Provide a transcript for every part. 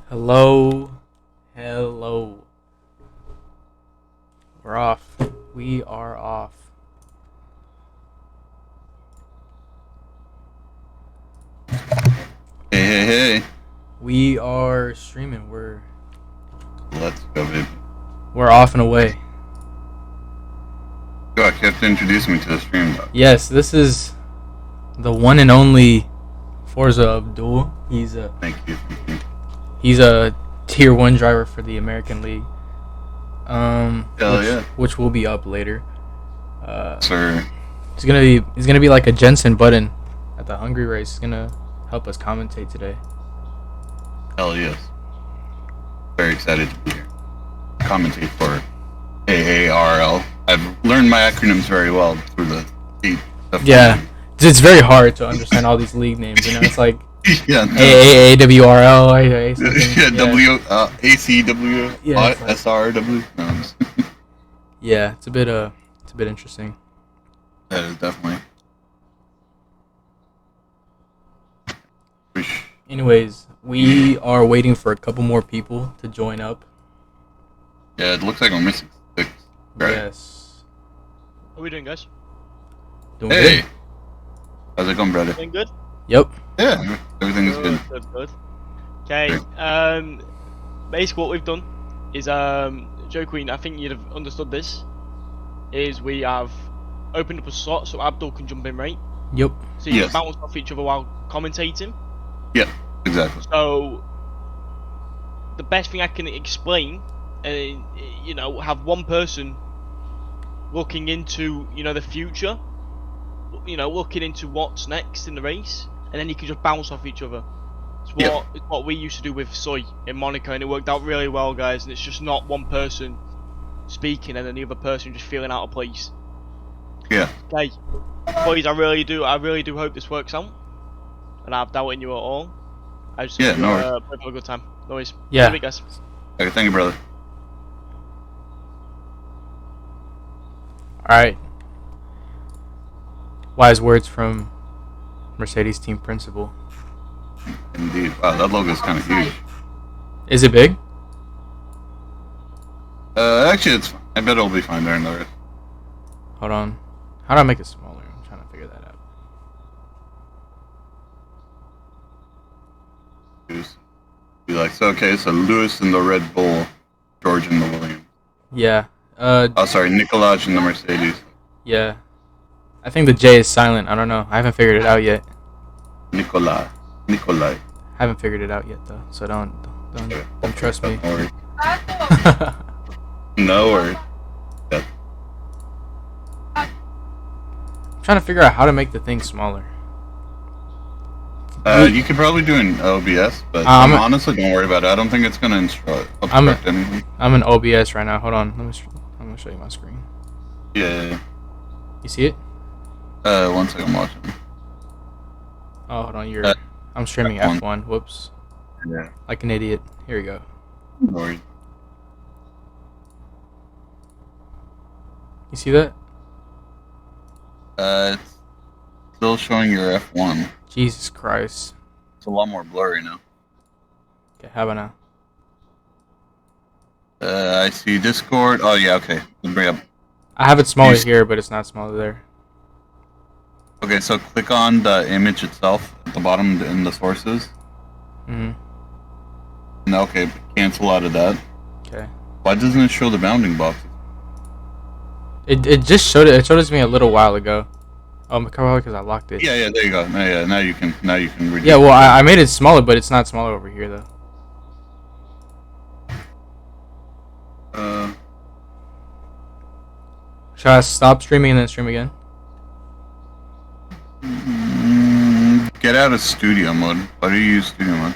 Hello. Hello. We're off. We are off. Hey. We are streaming. Let's go, baby. We're off and away. Yo, I have to introduce me to the stream, though. Yes, this is the one and only Forza Abdul. Thank you. He's a tier 1 driver for the American League. Yeah. Which will be up later. Sir. He's gonna be like a Jensen Button at the Hungary race. He's gonna help us commentate today. Hell yes. Very excited to be here. Commentate for AARL. I've learned my acronyms very well through the stuff. Yeah, it's very hard to understand all these league names. You know, it's like Yeah. AARL, ACW, Yeah, it's like- SRW. No, Yeah, it's a bit interesting. that is definitely. Anyways, we are waiting for a couple more people to join up. Yeah, it looks like we're missing 6. Right. Yes. How are we doing, guys? Doing Hey. good? How's it going, brother? Doing good? Yep. Yeah, everything's good. Good. Okay, basically what we've done is, Joe Queen, I think you'd have understood this, is we have opened up a slot so Abdul can jump in, right? Yep. So you Yes. can bounce off each other while commentating. Yeah, exactly. So, the best thing I can explain, have one person looking into, the future, looking into what's next in the race, and then you can just bounce off each other. It's what we used to do with Soy in Monaco, and it worked out really well, guys. And it's just not one person speaking and then the other person just feeling out of place. Yeah. Okay, boys, I really do hope this works out, and I have doubt in you at all. I just hope No you worries. have a good time. No worries. Yeah. Good, guys. Okay, thank you, brother. All right. Wise words from Mercedes team principal. Indeed. Wow, that logo is kind of huge. Is it big? Actually, it's fine. I bet it'll be fine during the race. Hold on. How do I make it smaller? I'm trying to figure that out. Be like, so Lewis in the Red Bull, George in the Williams. Yeah. Oh, sorry, Nicolaj in the Mercedes. Yeah. I think the J is silent. I don't know. I haven't figured it out yet. Nikolai. I haven't figured it out yet though. So don't trust me. No worries. No worries. I'm trying to figure out how to make the thing smaller. You could probably do an OBS, but honestly, don't worry about it. I don't think it's gonna obstruct anything. I'm in OBS right now. Hold on. I'm gonna show you my screen. Yeah. You see it? 1 second, I'm watching. Oh, hold on. I'm streaming F1. F1. Whoops. Yeah. Like an idiot. Here we go. No worries. You see that? It's still showing your F1. Jesus Christ. It's a lot more blurry now. Okay, how about now? I see Discord. Oh yeah, okay. Let's bring up. I have it smaller here, but it's not smaller there. Okay, so click on the image itself at the bottom in the sources. Mhm. No, okay, cancel out of that. Okay. Why doesn't it show the bounding boxes? It just showed it. It showed it to me a little while ago. Oh, probably because I locked it. Yeah, there you go. Now you can read it. Yeah, well, I made it smaller, but it's not smaller over here though. Should I stop streaming and then stream again? Get out of studio mode. Why do you use studio mode?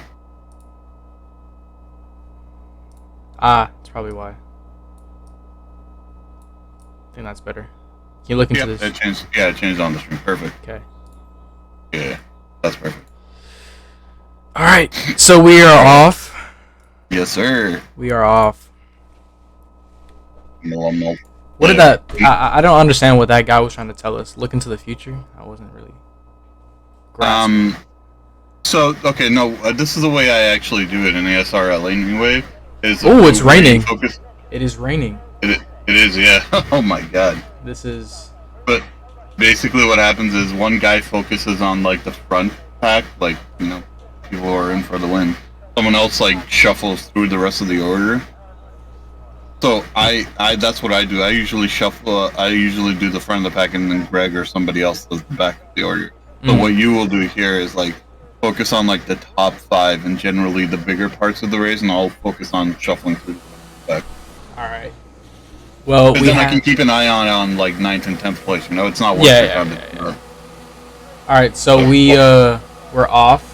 Ah, that's probably why. I think that's better. Can you look into this? It changed on the stream. Perfect. Okay. Yeah, that's perfect. All right. So we are off. Yes, sir. We are off. No. What did that? I don't understand what that guy was trying to tell us. Look into the future. I wasn't really grasping. So okay, no, this is the way I actually do it in ASRL anyway. Oh, it's raining. It is raining. It is, yeah. Oh my god. This is. But basically, what happens is one guy focuses on like the front pack, like people who are in for the win. Someone else like shuffles through the rest of the order. So I that's what I do. I usually shuffle. I usually do the front of the pack, and then Greg or somebody else does the back of the order. So what you will do here is like focus on like the top 5 and generally the bigger parts of the race, and I'll focus on shuffling through the back. All right. Well, then I can keep an eye on like 9th and 10th place. It's not worth it. Yeah. All right, so we're off.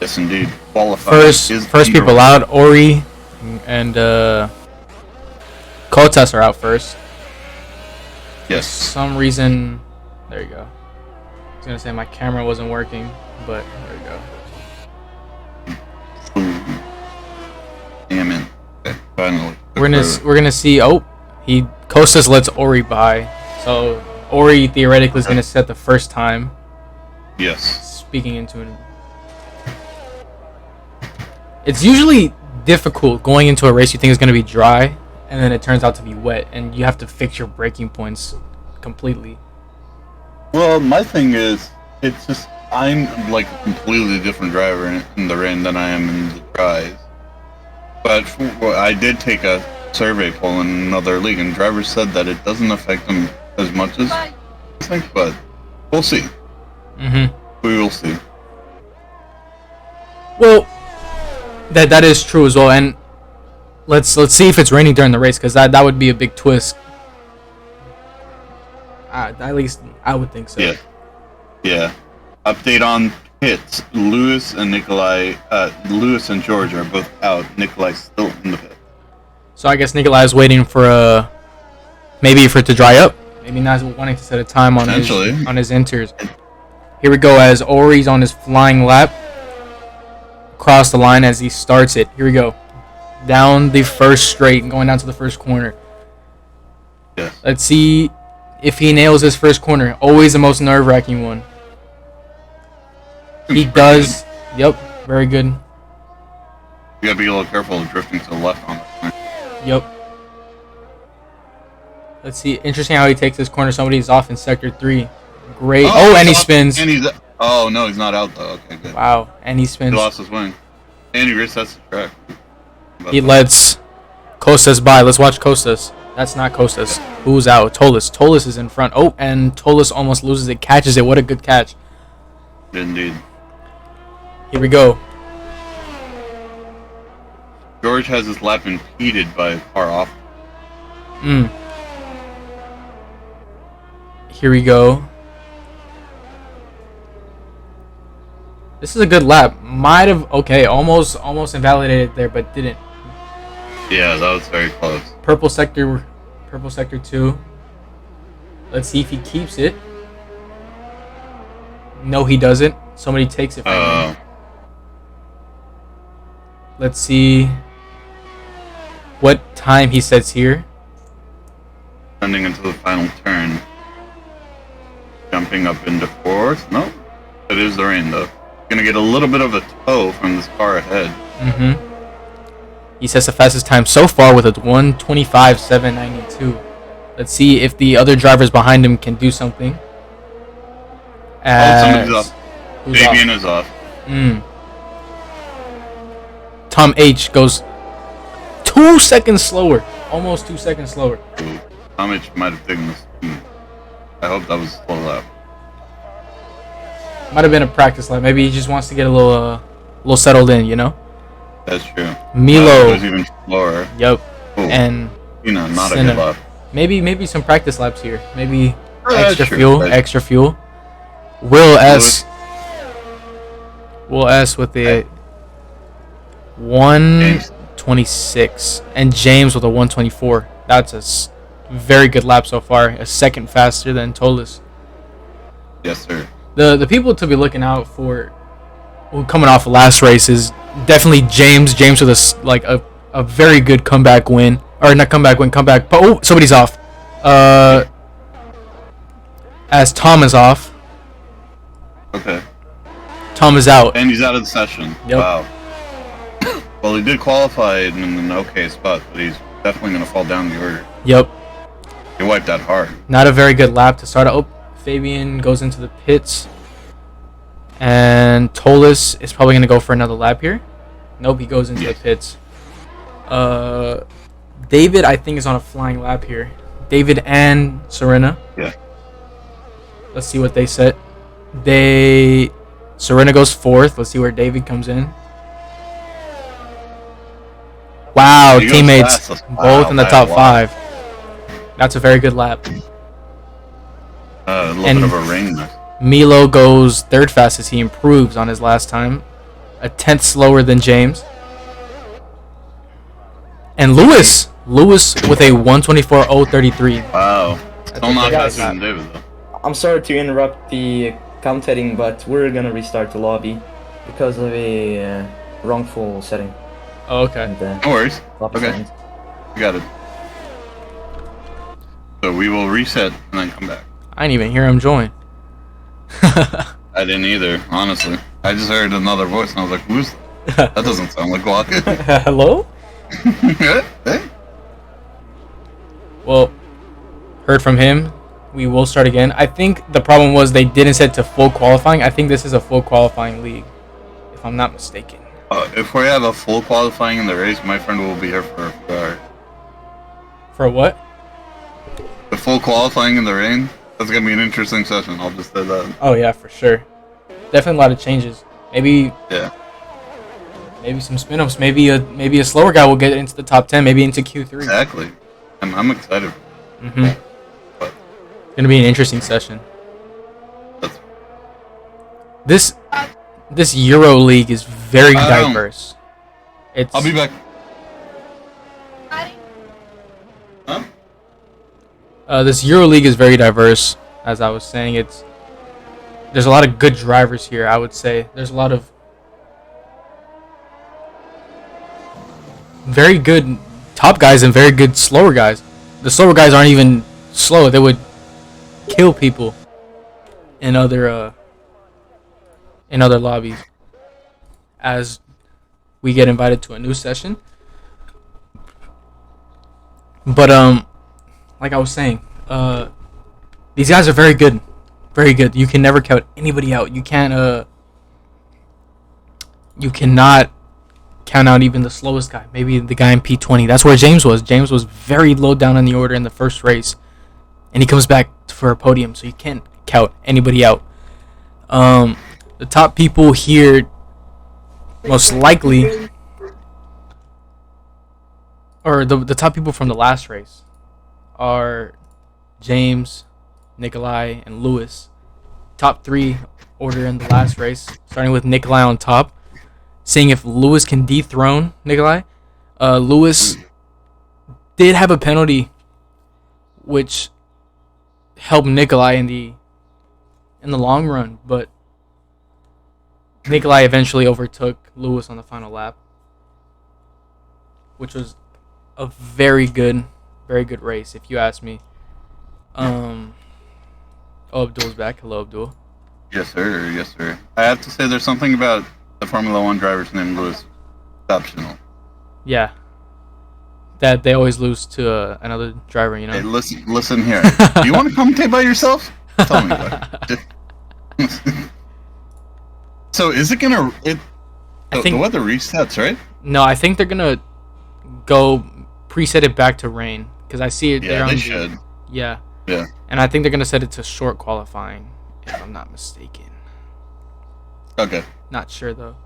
Yes, indeed. Qualified. First people out. Ori and Kotas are out first. Yes. For some reason, there you go. I was gonna say my camera wasn't working, but there we go. Damn it. Okay, finally. We're gonna see. Oh, Kostas lets Ori by, so Ori theoretically is gonna set the first time. Yes. Speaking into it, it's usually difficult going into a race you think is gonna be dry, and then it turns out to be wet, and you have to fix your braking points completely. Well, my thing is, it's just I'm like a completely different driver in the rain than I am in the dries. But I did take a survey poll in another league, and drivers said that it doesn't affect them as much as I think, but we'll see. We will see. Well, that is true as well, and let's see if it's raining during the race, because that would be a big twist. At least I would think so. Yeah. Update on pits. Lewis and George are both out. Nikolai's still in the pit. So I guess Nikolai is waiting for maybe for it to dry up. Maybe not wanting to set a time on his inters. Here we go as Ori's on his flying lap. Across the line as he starts it. Here we go. Down the first straight and going down to the first corner. Yes. Let's see if he nails his first corner. Always the most nerve-wracking one. He does. Yep. Very good. You gotta be a little careful of drifting to the left on the corner. Yep. Let's see. Interesting how he takes this corner. Somebody's off in sector 3. Great. Oh, and he spins. Oh, no, he's not out, though. Okay, good. Wow. And he spins. He lost his wing. And he resets the track. He lets Kostas by. Let's watch Kostas. That's not Kostas. Who's out? Tolis. Tolis is in front. Oh, and Tolis almost loses it. Catches it. What a good catch. Indeed. Here we go. George has his lap impeded by a car off. Here we go. This is a good lap. Might have almost invalidated there, but didn't. Yeah, that was very close. Purple sector 2. Let's see if he keeps it. No, he doesn't. Somebody takes it from him. Let's see what time he sets here. Sending into the final turn. Jumping up into 4th. No, it is the rain though. Gonna get a little bit of a tow from this car ahead. He sets the fastest time so far with a 1:25.792. Let's see if the other drivers behind him can do something. Somebody's off. Fabian is off. Tom H goes 2 seconds slower. Almost 2 seconds slower. Ooh, Tom H might have taken this. I hope that was a slow lap. Might have been a practice lap. Maybe he just wants to get a little settled in, you know? That's true. Milo was even slower. Yep. Ooh. And not a good lap. Maybe some practice laps here. Maybe extra fuel. Will S with the 1:26 and James with a 1:24. That's a very good lap so far. A second faster than Tolis. Yes, sir. The people to be looking out for, coming off of last race, is definitely James. James with a very good comeback win, or not comeback win, comeback. But oh, somebody's off. As Tom is off. Okay. Tom is out. And he's out of the session. Yep. Wow. Well, he did qualify in an okay spot, but he's definitely going to fall down the order. Yep. He wiped that hard. Not a very good lap to start. Oh, Fabian goes into the pits. And Tolis is probably going to go for another lap here. Nope, he goes into the pits. David, I think, is on a flying lap here. David and Serena. Yeah. Let's see what they set. Serena goes 4th. Let's see where David comes in. Wow, teammates both in the top 5. That's a very good lap. A little bit of a ring. Milo goes 3rd fastest. He improves on his last time. A 10th slower than James. And Lewis with a 124.033. Wow. Still not faster than David, though. I'm sorry to interrupt the commentating, but we're gonna restart the lobby because of a wrongful setting. Oh, okay. No worries. Okay. We got it. So we will reset and then come back. I didn't even hear him join. I didn't either, honestly. I just heard another voice and I was like, who's that? That doesn't sound like Glock. Hello? Hey? Well, heard from him. We will start again. I think the problem was they didn't set to full qualifying. I think this is a full qualifying league, if I'm not mistaken. If we have a full qualifying in the race, my friend will be here for a few hours. For what? The full qualifying in the rain? That's going to be an interesting session, I'll just say that. Oh, yeah, for sure. Definitely a lot of changes. Maybe some spin-ups. Maybe a slower guy will get into the top 10. Maybe into Q3. Exactly. I'm excited. Mm-hmm. It's going to be an interesting session. This Euro League is very diverse. I'll be back. Huh? This Euro League is very diverse. As I was saying, there's a lot of good drivers here. I would say there's a lot of very good top guys and very good slower guys. The slower guys aren't even slow. They would kill people in other lobbies. As we get invited to a new session. But like I was saying, these guys are very good. Very good. You can never count anybody out. You cannot count out even the slowest guy. Maybe the guy in P20. That's where James was. James was very low down in the order in the first race. And he comes back for a podium, so you can't count anybody out. The top people here, most likely, or the top people from the last race are James, Nikolai, and Lewis. Top 3 order in the last race, starting with Nikolai on top. Seeing if Lewis can dethrone Nikolai. Lewis did have a penalty, which helped Nikolai in the long run, but Nikolai eventually overtook Lewis on the final lap, which was a very good race, if you ask me. Abdul's back. Hello, Abdul. Yes, sir. Yes, sir. I have to say, there's something about the Formula 1 drivers named Lewis. Exceptional. Yeah. That they always lose to another driver, you know? Hey, listen here. Do you want to commentate by yourself? Tell me about it. So, is it going to... the weather resets, right? No, I think they're going to go preset it back to rain. Because I see it there. Yeah, they should. Yeah. Yeah. And I think they're going to set it to short qualifying, if I'm not mistaken. Okay. Not sure, though.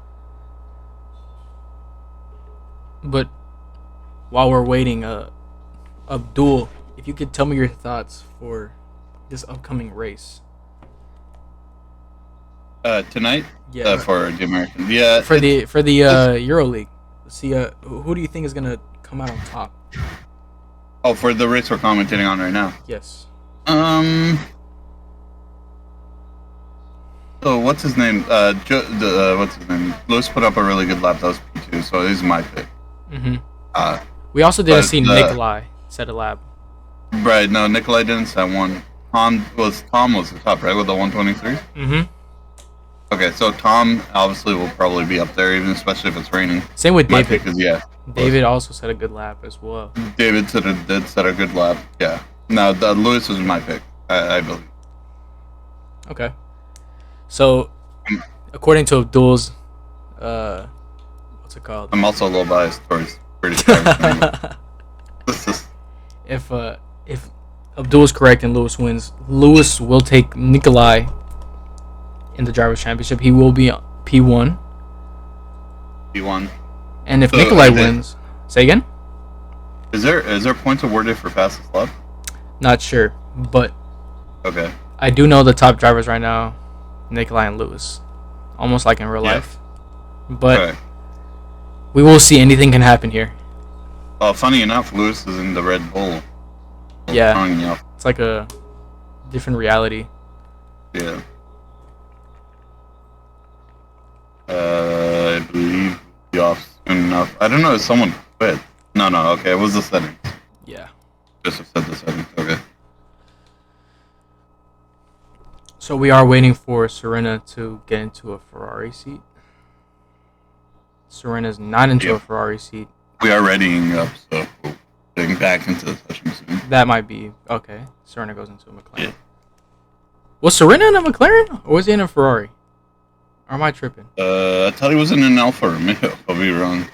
But while we're waiting, Abdul, if you could tell me your thoughts for this upcoming race. Tonight? Yeah. For the American. Yeah. For the Euro League. Let's see, who do you think is going to come out on top? Oh, for the race we're commentating on right now? Yes. So what's his name? What's his name? Lewis put up a really good lap. That was P2, so this is my pick. Mm-hmm. We also didn't see Nikolai set a lap. Right. No, Nikolai didn't set one. Tom was the top, right, with the 123. Mm-hmm. Okay, so Tom obviously will probably be up there, even especially if it's raining. Same with My David. pick is yeah. David also set a good lap as well. David did set a good lap. Yeah. No, Lewis is my pick. I believe. Okay. So, according to Abdul's, what's it called? I'm also a little biased towards British drivers. If Abdul's correct and Lewis wins, Lewis will take Nikolai in the drivers' championship. He will be P1. P1. And if Nikolai wins, say again. Is there points awarded for fastest lap? Not sure, but okay. I do know the top drivers right now, Nikolai and Lewis, almost like in real life. But we will see. Anything can happen here. Funny enough, Lewis is in the Red Bull. Yeah, it's like a different reality. Yeah. I believe the off soon enough. I don't know if someone quit. No, okay, it was the settings. Yeah. Just said the settings, okay. So we are waiting for Serena to get into a Ferrari seat. Serena's not into a Ferrari seat. We are readying up, so we're getting back into the session soon. That might be okay. Serena goes into a McLaren. Yeah. Was Serena in a McLaren or was he in a Ferrari? Or am I tripping? I thought he was in an Alfa Romeo. I'll be wrong.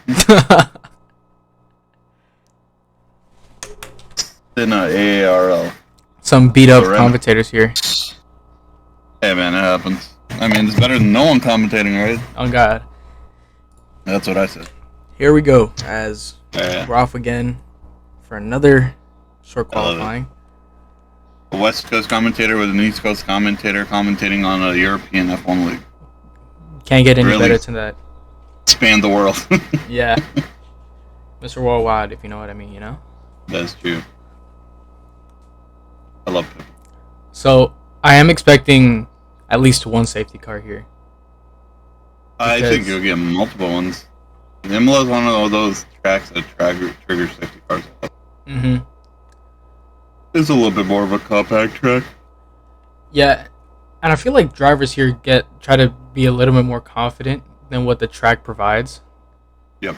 In a AARL. Some beat up commentators here. Hey man, it happens. I mean, it's better than no one commentating, right? Oh God. That's what I said. Here we go, as we're off again for another short qualifying. A West Coast commentator with an East Coast commentator commentating on a European F1 league. Can't get any better than that. Span the world. Yeah. Mr. Worldwide, if you know what I mean, you know? That's true. I love it. So, I am expecting at least one safety car here. I think you'll get multiple ones. Imola is one of those tracks that trigger safety cars. Mm-hmm. It's a little bit more of a compact track. Yeah, and I feel like drivers here try to be a little bit more confident than what the track provides. Yep.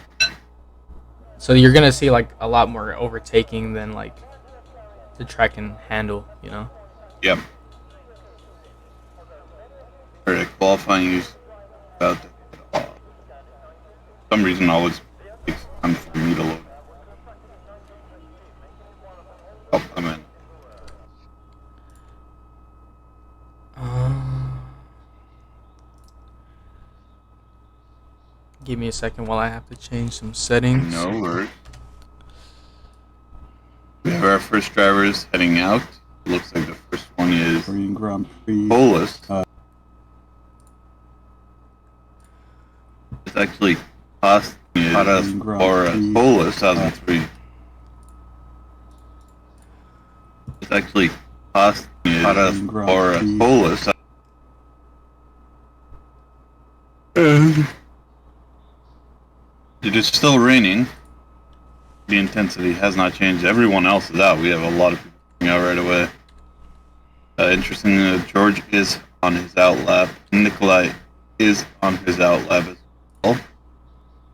So you're gonna see like a lot more overtaking than like the track can handle, you know? Yep. Alright, qualifying is about to for some reason always takes time for me to load. Oh, I'm in. Give me a second while I have to change some settings. No worries. We have our first drivers heading out. Looks like the first one is Polis. It's actually Polis 2003. It's actually Polis. It is still raining. The intensity has not changed. Everyone else is out. We have a lot of people coming out right away. Interesting, George is on his out lap. Nikolai is on his out lap as well.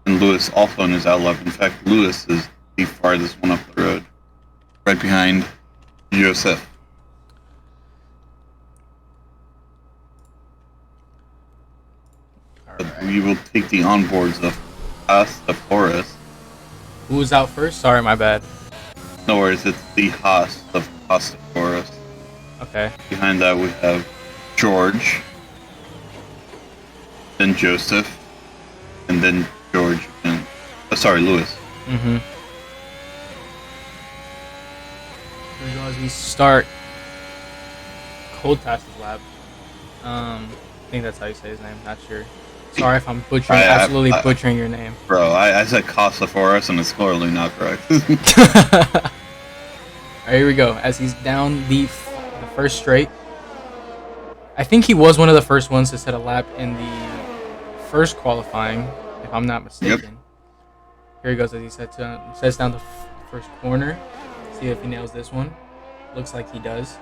And Lewis also on his out lap. In fact, Lewis is the farthest one up the road. Right behind Joseph. But we will take the onboards of the Forest. Who was out first? Sorry, my bad. No worries, it's the Haas of Costa Forest. Okay. Behind that we have George, then Joseph, and then George and Lewis. Mm-hmm. Here we go as we start Coldtass's lap. I think that's how you say his name, not sure. Sorry if I'm absolutely butchering your name. Bro, I said Costa Forest and it's clearly not correct. Alright, here we go. As he's down the first straight. I think he was one of the first ones to set a lap in the first qualifying, if I'm not mistaken. Yep. Here he goes as he sets down the first corner. See if he nails this one. Looks like he does.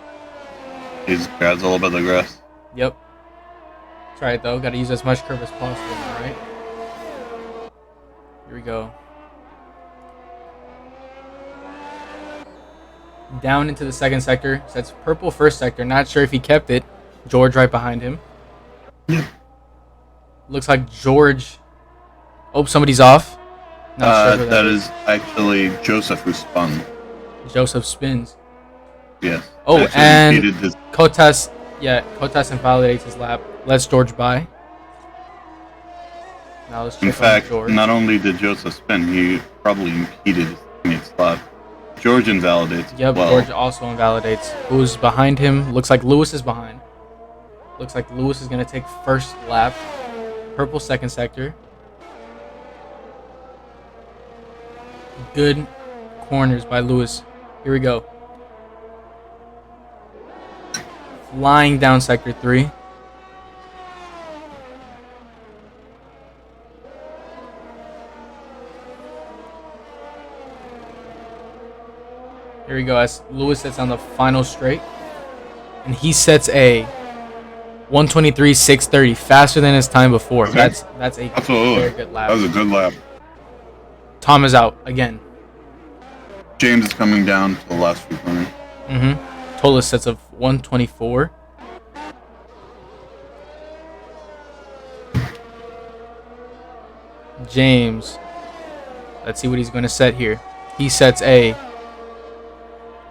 He grabs a little bit of the grass. Yep. That's right, though. Got to use as much curve as possible, right? Here we go. Down into the second sector. Sets purple first sector. Not sure if he kept it. George right behind him. Looks like George. Oh, somebody's off. Not sure that is actually Joseph who spun. Joseph spins. Yes. Oh, and Kotas. Yeah, Kotas invalidates his lap. Lets George by. Now let's check in fact, George. Not only did Joseph spin, he probably impeded his teammate's lap. George invalidates. Yep, well. George also invalidates. Who's behind him? Looks like Lewis is behind. Looks like Lewis is going to take first lap. Purple second sector. Good corners by Lewis. Here we go. Flying down sector 3. Here we go as Lewis sets on the final straight. And he sets a 123.630, faster than his time before. Okay. That's a Absolutely. very good lap. That was a good lap. Tom is out again. James is coming down to the last few corners. Total sets of 124. James. Let's see what he's going to set here. He sets a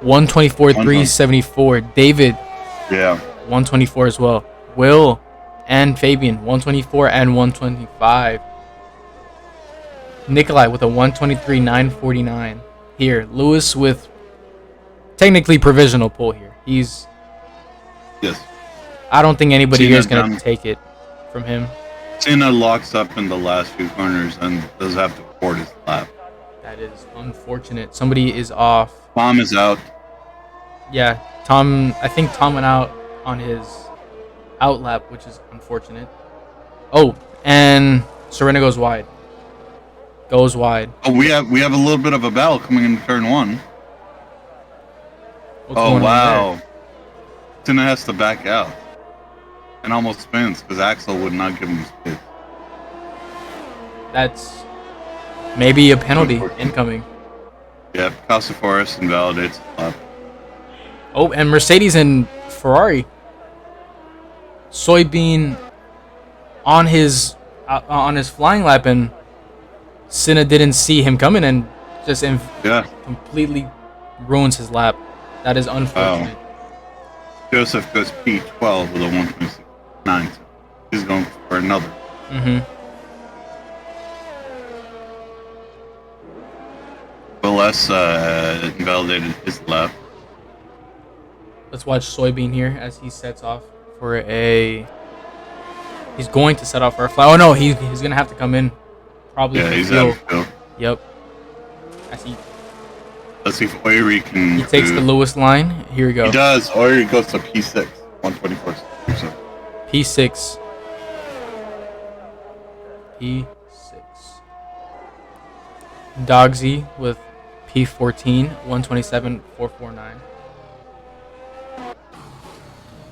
124.374. David. Yeah. 124 as well. Will and Fabian 124 and 125. Nikolai with a 123.949. Here, Lewis with technically provisional pull here. He's. Yes. I don't think anybody Cena here is going down. to take it from him. Cena locks up in the last few corners and does have to board his lap. That is unfortunate. Somebody is off. Tom is out. Yeah, Tom. I think Tom went out on his out lap, which is unfortunate. Oh, and Serena goes wide. Goes wide. Oh, we have a little bit of a battle coming into turn 1. What's going on wow. Cena has to back out. And almost spins because Axel would not give him space. That's maybe a penalty incoming. Yeah, Casaforus invalidates the lap. Oh, and Mercedes and Ferrari. Soybean on his flying lap, and Senna didn't see him coming and just completely ruins his lap. That is unfortunate. Wow. Joseph goes P12 with a 126.9. He's going for another. Willis invalidated his lap. Let's watch Soybean here as he sets off for a. He's going to set off for a fly. Oh no, he's gonna have to come in. Probably. Yeah, he's out of field. Yep. I see. Let's see if Oiri can. He takes the Lewis line. Here we go. He does. Oiri goes to P6, 124. P6. P6. Dogsy with P14, 127.449.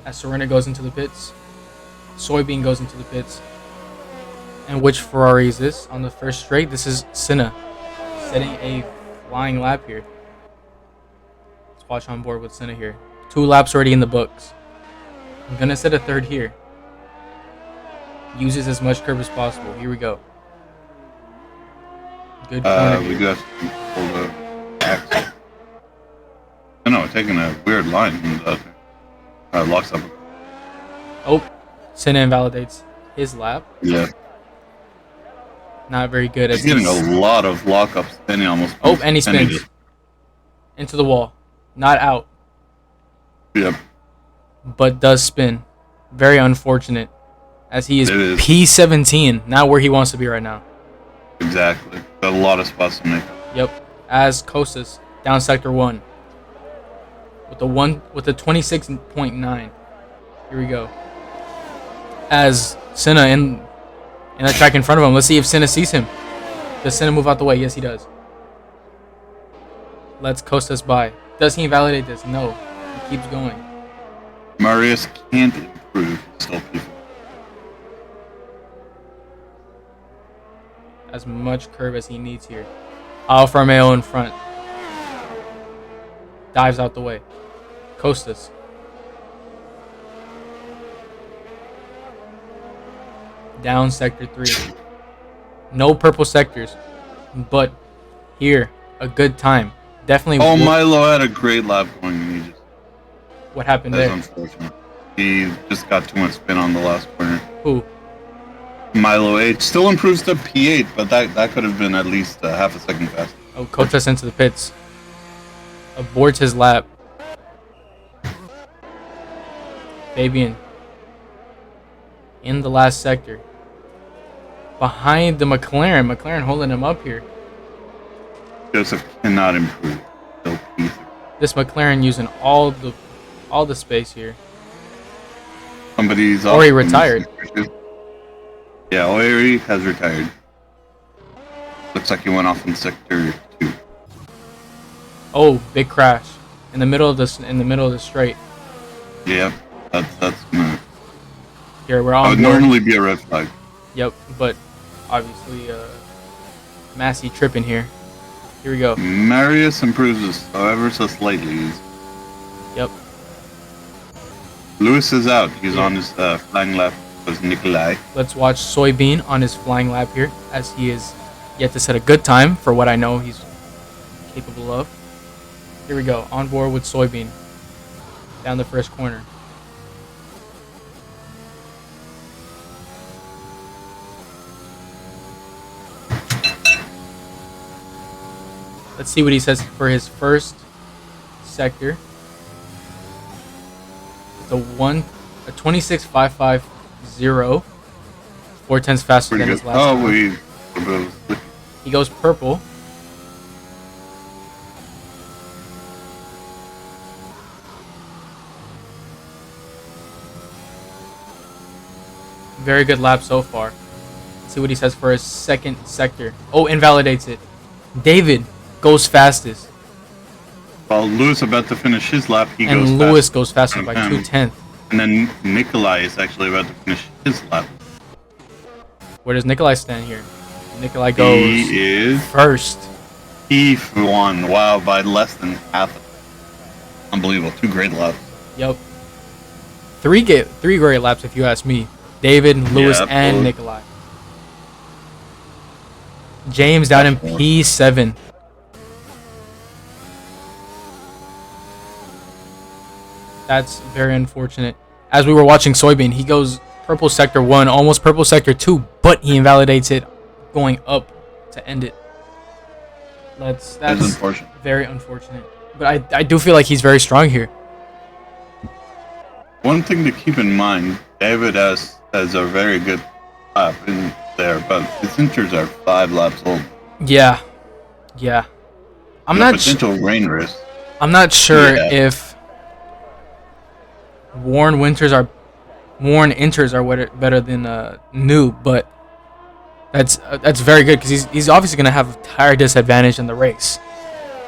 As Serena goes into the pits, Soybean goes into the pits. And which Ferrari is this? On the first straight, this is Senna, setting a flying lap here. Let's watch on board with Senna here. 2 laps already in the books. I'm gonna set a third here. Uses as much curve as possible. Here we go. Good corner We here. do have to hold the axle. I know, we're taking a weird line from the other. Locks up. Oh, Senna invalidates his lap. Yeah. Not very good. He's getting a lot of lockups. Then he almost. Oh, and he spins into the wall. Not out, Yep. but does spin. Very unfortunate, as he is It is. P17, not where he wants to be right now. Exactly. Got a lot of spots to make. Yep. As Kostas down sector 1 with the 26.9. Here we go. As Senna in the track in front of him. Let's see if Senna sees him. Does Senna move out the way? Yes, he does. Let's Kostas by. Does he invalidate this? No. He keeps going. Marius can't improve. Still people. as much curve as he needs here. Alfa Romeo in front. Dives out the way. Costas. Down sector 3. No purple sectors. But here, a good time. Definitely. Oh, Milo had a great lap going. And he just, what happened that's there? Unfortunate. He just got too much spin on the last corner. Who? Milo 8 still improves to P8, but that could have been at least half a second faster. Oh, Kotas into the pits. Aborts his lap. Fabian in the last sector. Behind the McLaren. McLaren holding him up here. Joseph cannot improve. No piece. This McLaren using all the space here. Somebody's Ori retired. Yeah, Ori has retired. Looks like he went off in sector 2. Oh, big crash in the middle of the straight. Yep, that's Here we're that on would board. normally be a red flag. Yep, but obviously Massey tripping here. Here we go. Marius improves this, however, so slightly. Yep. Lewis is out. He's on his flying lap with Nikolai. Let's watch Soybean on his flying lap here, as he is yet to set a good time for what I know he's capable of. Here we go, on board with Soybean. Down the first corner. Let's see what he says for his first sector. It's a 26.550. 4/10 faster Pretty than good. his last time. He goes purple. Very good lap so far. Let's see what he says for his second sector. Oh, invalidates it. David goes fastest. While Lewis about to finish his lap, he goes And Lewis goes faster by Okay. 2/10. And then Nikolai is actually about to finish his lap. Where does Nikolai stand here? Nikolai goes He is first. P1. Wow, by less than half. Unbelievable. 2 great laps. Yep. Three great laps if you ask me. David, Lewis, Yeah, and Nikolai. James down in P7. That's very unfortunate. As we were watching Soybean, he goes purple sector 1, almost purple sector 2, but he invalidates it going up to end it. That's unfortunate. very unfortunate. But I do feel like he's very strong here. One thing to keep in mind, David has a very good lap in there, but his inters are 5 laps old. Yeah. I'm not potential rain risk. I'm not sure Yeah. if worn inters are better than new, but that's very good because he's obviously gonna have a tire disadvantage in the race.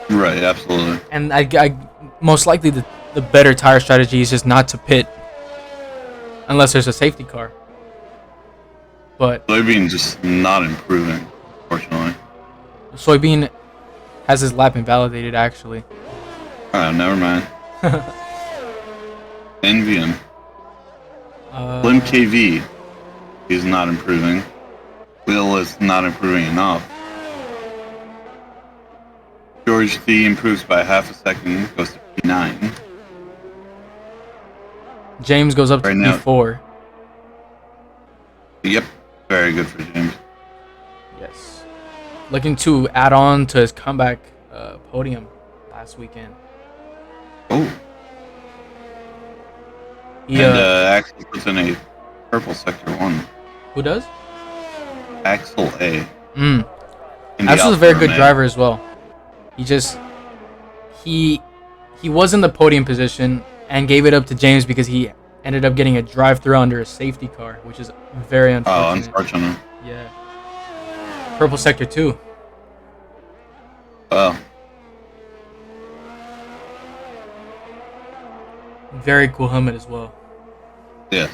Right, absolutely. And I most likely the better tire strategy is just not to pit unless there's a safety car. But Soybean just not improving, unfortunately. Soybean has his lap invalidated actually. Alright, never mind. NVM. Slim KV is not improving. Will is not improving enough. George D improves by half a second, goes to P9. James goes up to Right now. P4. Yep, very good for James. Yes. Looking to add on to his comeback podium last weekend. Oh, He, and Axel puts in a purple sector 1. who does? Axel A. Mm. in the Axel's a very Alfa good Romeo. driver as well. He was in the podium position and gave it up to James because he ended up getting a drive-through under a safety car, which is very Oh, unfortunate. unfortunate. Yeah. Purple sector 2. Well, Very cool helmet as well. yes.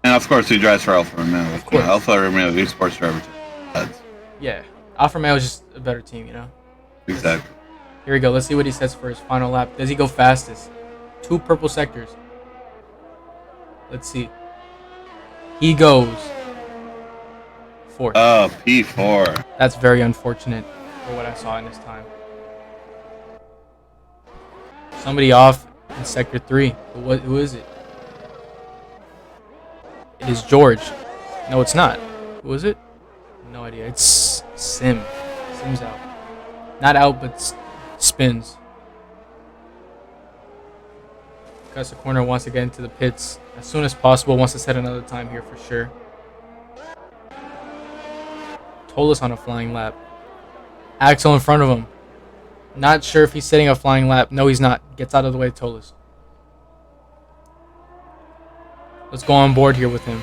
And of course, he drives for Alfa Romeo. Of course. Alfa Romeo, the sports driver. That's Yeah, Alfa Romeo is just a better team, you know. Exactly. Here we go. Let's see what he says for his final lap. Does he go fastest? 2 purple sectors. Let's see. He goes 4th. Oh, P4. That's very unfortunate for what I saw in this time. Somebody off in sector 3. Who is it? It is George. No, it's not. Who is it? No idea. It's Sim. Sim's out. Not out, but spins. Cuts the corner, wants to get into the pits as soon as possible. Wants to set another time here for sure. Tolis on a flying lap. Axel in front of him. Not sure if he's setting a flying lap. No, he's not. Gets out of the way, Tolis. Let's go on board here with him.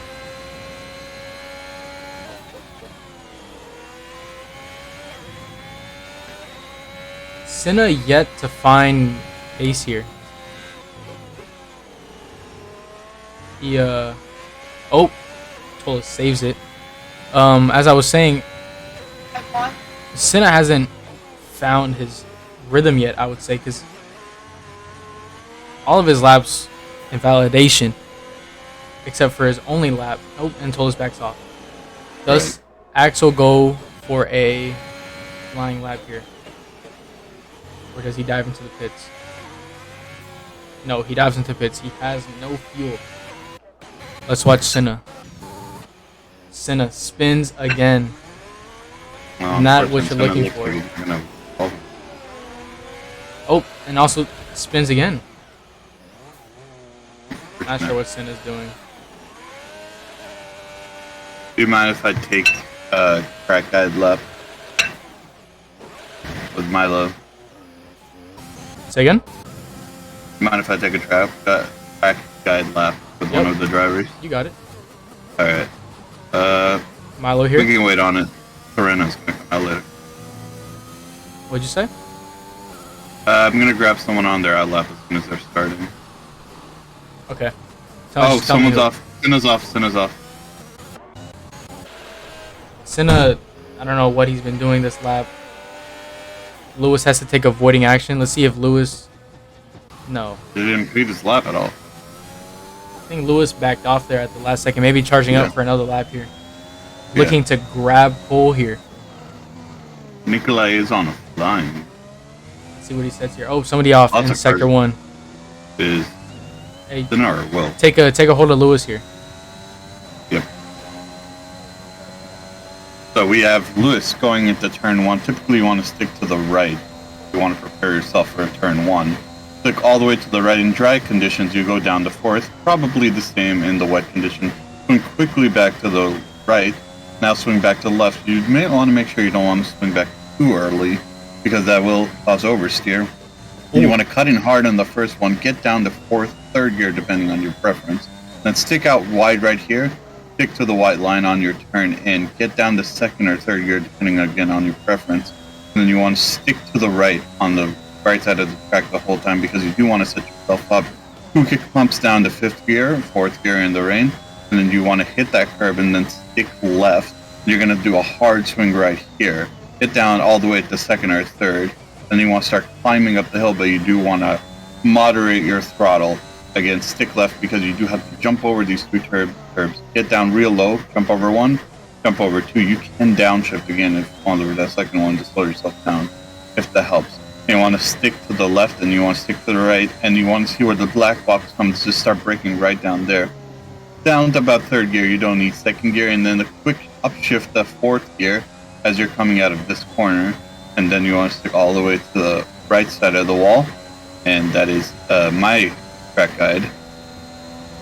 Senna yet to find pace here. He oh, Tolis saves it. As I was saying, Senna hasn't found his rhythm yet, I would say, because all of his laps in validation, except for his only lap. Oh, and Tolis backs off. Does Axel go for a flying lap here? Or does he dive into the pits? No, he dives into pits. He has no fuel. Let's watch Senna. Senna spins again. Not what you're looking for. Oh, and also spins again. Not sure what Senna's doing. Do you mind if I take a crack guide lap with Milo? Say again? You mind if I take a crack guide lap with one of the drivers? You got it. Alright. Milo here. We can wait on it. Corinna's gonna come out later. What'd you say? I'm gonna grab someone on their lap as soon as they're starting. Okay. Someone's off. Senna's off. Senna, I don't know what he's been doing this lap. Lewis has to take avoiding action. Let's see if Lewis... No. He didn't beat his lap at all. I think Lewis backed off there at the last second. Maybe charging up for another lap here. Looking to grab pole here. Nikolai is on a line. Let's see what he says here. Oh, somebody off in sector 1. Is hey, Dinar will take a hold of Lewis here. Yep. So we have Lewis going into turn 1. Typically you want to stick to the right. You want to prepare yourself for turn 1. Stick all the way to the right. In dry conditions you go down to 4th. Probably the same in the wet condition. Swing quickly back to the right. Now swing back to the left. You may want to make sure you don't want to swing back too early, because that will cause oversteer. You want to cut in hard on the first one, get down to 4th, 3rd gear depending on your preference. Then stick out wide right here, stick to the white line on your turn in, get down to 2nd or 3rd gear depending again on your preference. And then you want to stick to the right on the right side of the track the whole time, because you do want to set yourself up. 2 kick pumps down to 5th gear, 4th gear in the rain. And then you want to hit that curb and then stick left. You're going to do a hard swing right here. Get down all the way to 2nd or 3rd. Then you want to start climbing up the hill, but you do want to moderate your throttle. Again, stick left, because you do have to jump over these 2 curbs. Get down real low, jump over 1, jump over 2. You can downshift again if you want over that second one to slow yourself down, if that helps. You want to stick to the left and you want to stick to the right, and you want to see where the black box comes. Just start braking right down there. Down to about 3rd gear, you don't need 2nd gear, and then a quick upshift to 4th gear as you're coming out of this corner, and then you want to stick all the way to the right side of the wall, and that is my track guide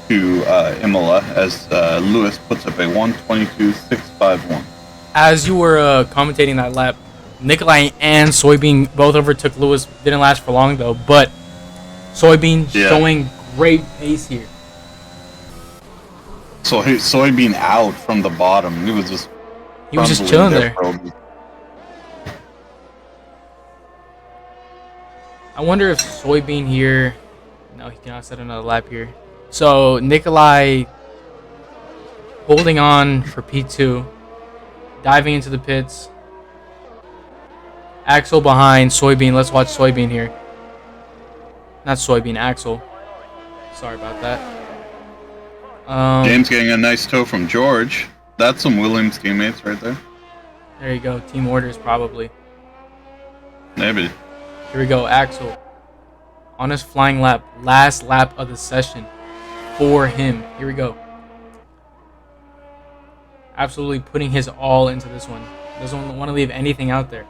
to Imola, as Lewis puts up a 1:22.651. As you were commentating that lap, Nikolai and Soybean both overtook Lewis. Didn't last for long though, but Soybean showing great pace here. So Soybean out from the bottom. He was just chilling there. I wonder if Soybean here... No, he cannot set another lap here. So Nikolai holding on for P2, diving into the pits. Axel behind Soybean. Let's watch Soybean here. Not Soybean, Axel. Sorry about that. James getting a nice toe from George. That's some Williams teammates right there. There you go. Team orders probably. Maybe. Here we go. Axel on his flying lap. Last lap of the session for him. Here we go. Absolutely putting his all into this one. Doesn't want to leave anything out there.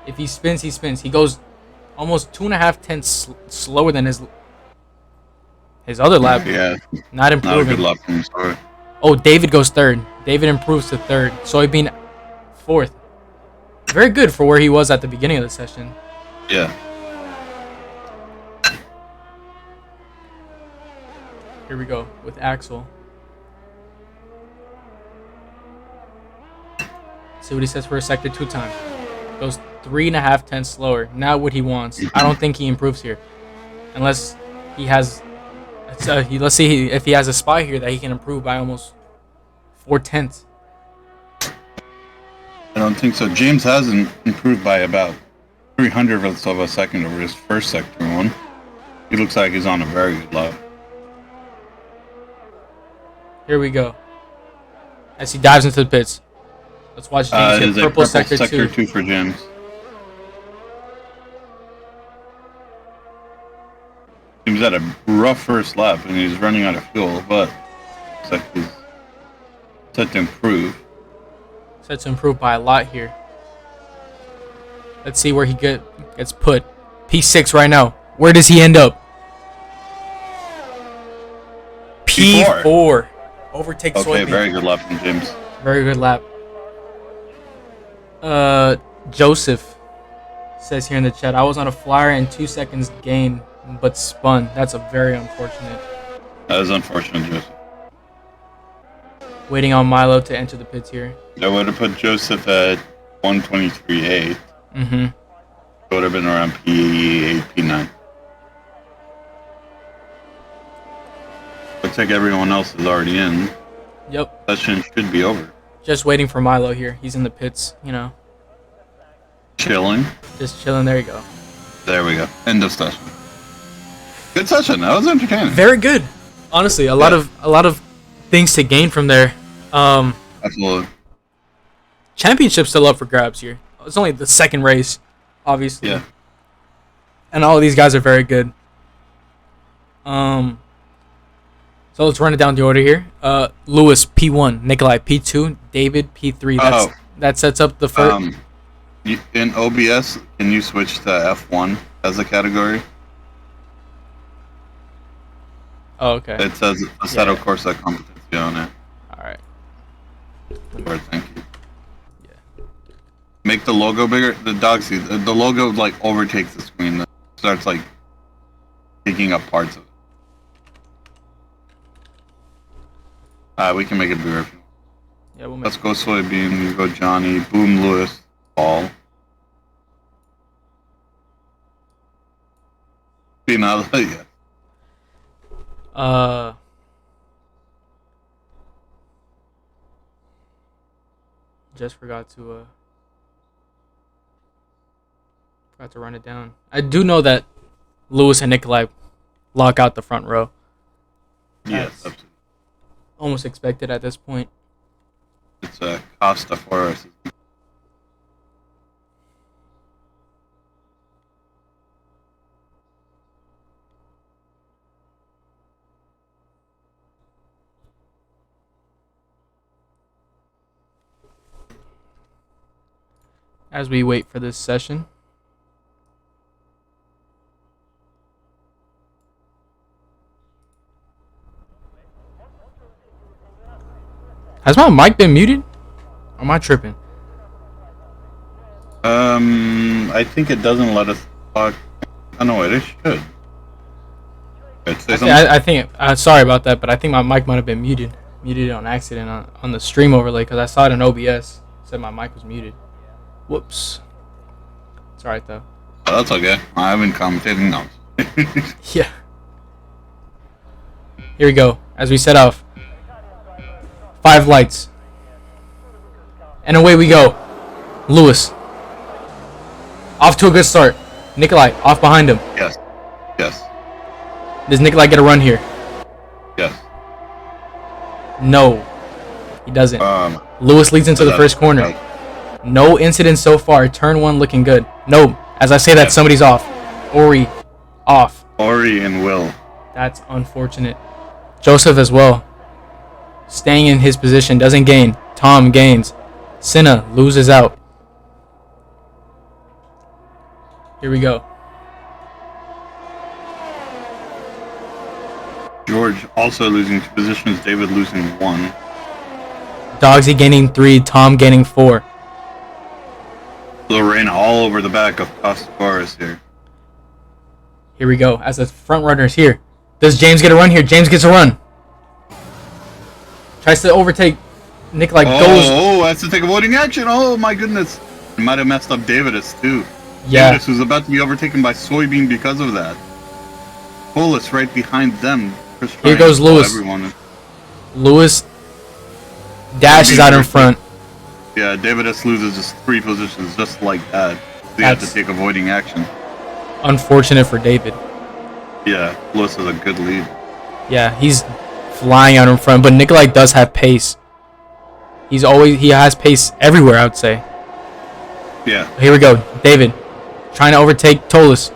If he spins, he spins. He goes almost 2.5 tenths slower than his other lap. Yeah. Not improving. Not a good lap from the start. Oh, David goes third. David improves to third. Soybean fourth. Very good for where he was at the beginning of the session. Yeah. Here we go with Axel. See what he says for a sector 2 time. Goes 3.5 tenths slower. Not what he wants. I don't think he improves here, unless he has. Let's see if he has a spy here that he can improve by almost 4 tenths. I don't think so. James hasn't improved by about 300ths of a second over his first sector 1. He looks like he's on a very good lap. Here we go. As he dives into the pits. Let's watch James hit purple sector 2 for James. James had a rough first lap and he's running out of fuel, but looks like he's set to improve. Set to improve by a lot here. Let's see where he gets put. P6 right now. Where does he end up? P4. Overtakes Okay, Soybean. very good lap from James. Very good lap. Joseph says here in the chat, I was on a flyer in 2 seconds gain, but spun. That's a very unfortunate. That is unfortunate, Joseph. Waiting on Milo to enter the pits here. I would have put Joseph at 123.8. Mm-hmm. It would have been around P8, P9. Looks like everyone else is already in. Yep. Session should be over. Just waiting for Milo here. He's in the pits, you know. Chilling. Just chilling. There you go. There we go. End of session. Good session. That was entertaining. Very good. Honestly, a lot of things to gain from there. Absolutely. Championship still up for grabs here. It's only the second race, obviously. Yeah. And all of these guys are very good. So let's run it down the order here. Lewis P1, Nikolai P2, David P3. That sets up the first. In OBS, can you switch to F1 as a category? Oh, okay. It says Assetto Corsa competency on it. All right. Or thank you. Yeah. Make the logo bigger. The dog seat. The logo like overtakes the screen. That starts like taking up parts of it. We can make it bigger. If you want. Yeah, we'll make Let's go Soybean. You go Johnny. Boom Lewis. Paul. Yeah. Just forgot to run it down. I do know that Lewis and Nikolai lock out the front row. Yes, absolutely. Almost expected at this point. It's Costa for us. As we wait for this session. Has my mic been muted? Or am I tripping? I think it doesn't let us talk. Oh no, it should. I think. Sorry about that, but I think my mic might have been muted. Muted on accident on the stream overlay because I saw it in OBS. It said my mic was muted. Whoops. It's alright though. Oh, that's okay. I haven't commentating now. Yeah. Here we go. As we set off. 5 lights. And away we go. Lewis. Off to a good start. Nikolai off behind him. Yes. Yes. Does Nikolai get a run here? Yes. No. He doesn't. Lewis leads into the first corner. No incidents so far. Turn 1 looking good. No. As I say that, somebody's off. Ori off. Ori and Will. That's unfortunate. Joseph as well. Staying in his position. Doesn't gain. Tom gains. Senna loses out. Here we go. George also losing 2 positions. David losing 1. Dogsy gaining 3. Tom gaining 4. Lorena all over the back of Costafaris here. Here we go. As the front runner's here. Does James get a run here? James gets a run. Tries to overtake. Nikolai goes. Oh, has to take avoiding action. Oh my goodness. He might have messed up Davidus too. Yeah. Davidus was about to be overtaken by Soybean because of that. Polis right behind them. Here goes Lewis. Lewis dashes out in front. Yeah, Davidus loses just 3 positions just like that. He had to take avoiding action. Unfortunate for David. Yeah, Lewis is a good lead. Yeah, he's flying out in front, but Nikolai does have pace. He has pace everywhere, I would say. Yeah. Here we go. David trying to overtake Tolis.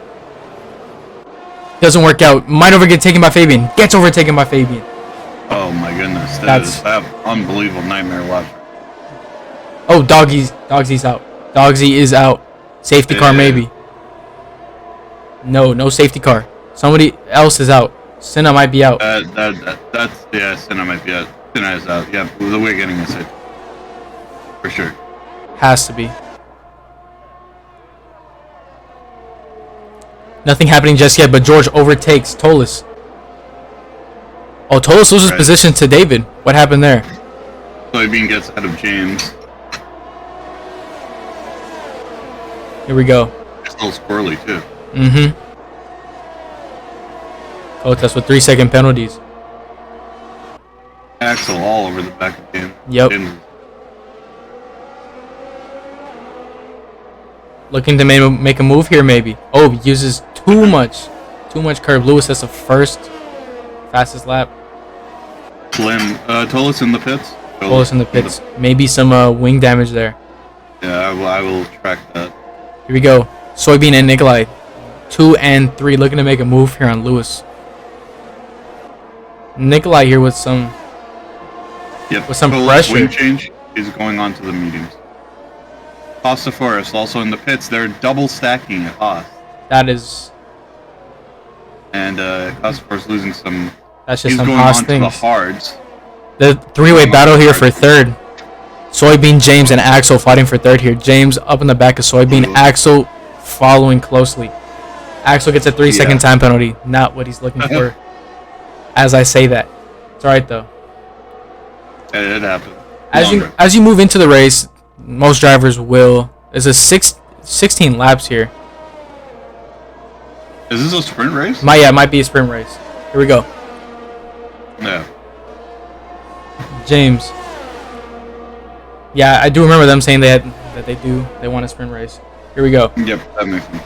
Doesn't work out. Might get taken by Fabian. Gets overtaken by Fabian. Oh my goodness. That's an unbelievable nightmare watch. Oh, Dogsy's out. Dogsy is out. Safety car maybe. No safety car. Somebody else is out. Senna might be out. Senna might be out. Senna is out. Yeah, we're getting a safety. For sure. Has to be. Nothing happening just yet, but George overtakes Tolis. Oh, Tolis loses position to David. What happened there? Soybean gets out of James. Here we go. It's a little squirrely, too. Protest with 3-second penalties. Axel all over the back of him. Yep. Looking to make a move here, maybe. Oh, uses too much curve. Lewis has the first fastest lap. Slim. Tolis in the pits. Tolis in the pits. Maybe some wing damage there. Yeah, I will track that. Here we go. Soybean and Nikolai. 2 and 3 looking to make a move here on Lewis. Nikolai here with some pressure. Wing change is going on to the mediums. Costa Forest also in the pits. They're double stacking at Haas. That is. And Costa Forest losing some. That's just some going Haas on things. To the hards. The 3-way battle here for third. Soybean, James, and Axel fighting for third here. James up in the back of Soybean. Ooh. Axel following closely. Axel gets a 3-second time penalty. Not what he's looking for. As I say that. It's alright though. It happened. As you move into the race, most drivers will. There's a 16 laps here. Is this a sprint race? It might be a sprint race. Here we go. Yeah. James. Yeah, I do remember them saying they want a sprint race. Here we go. Yep, that makes sense.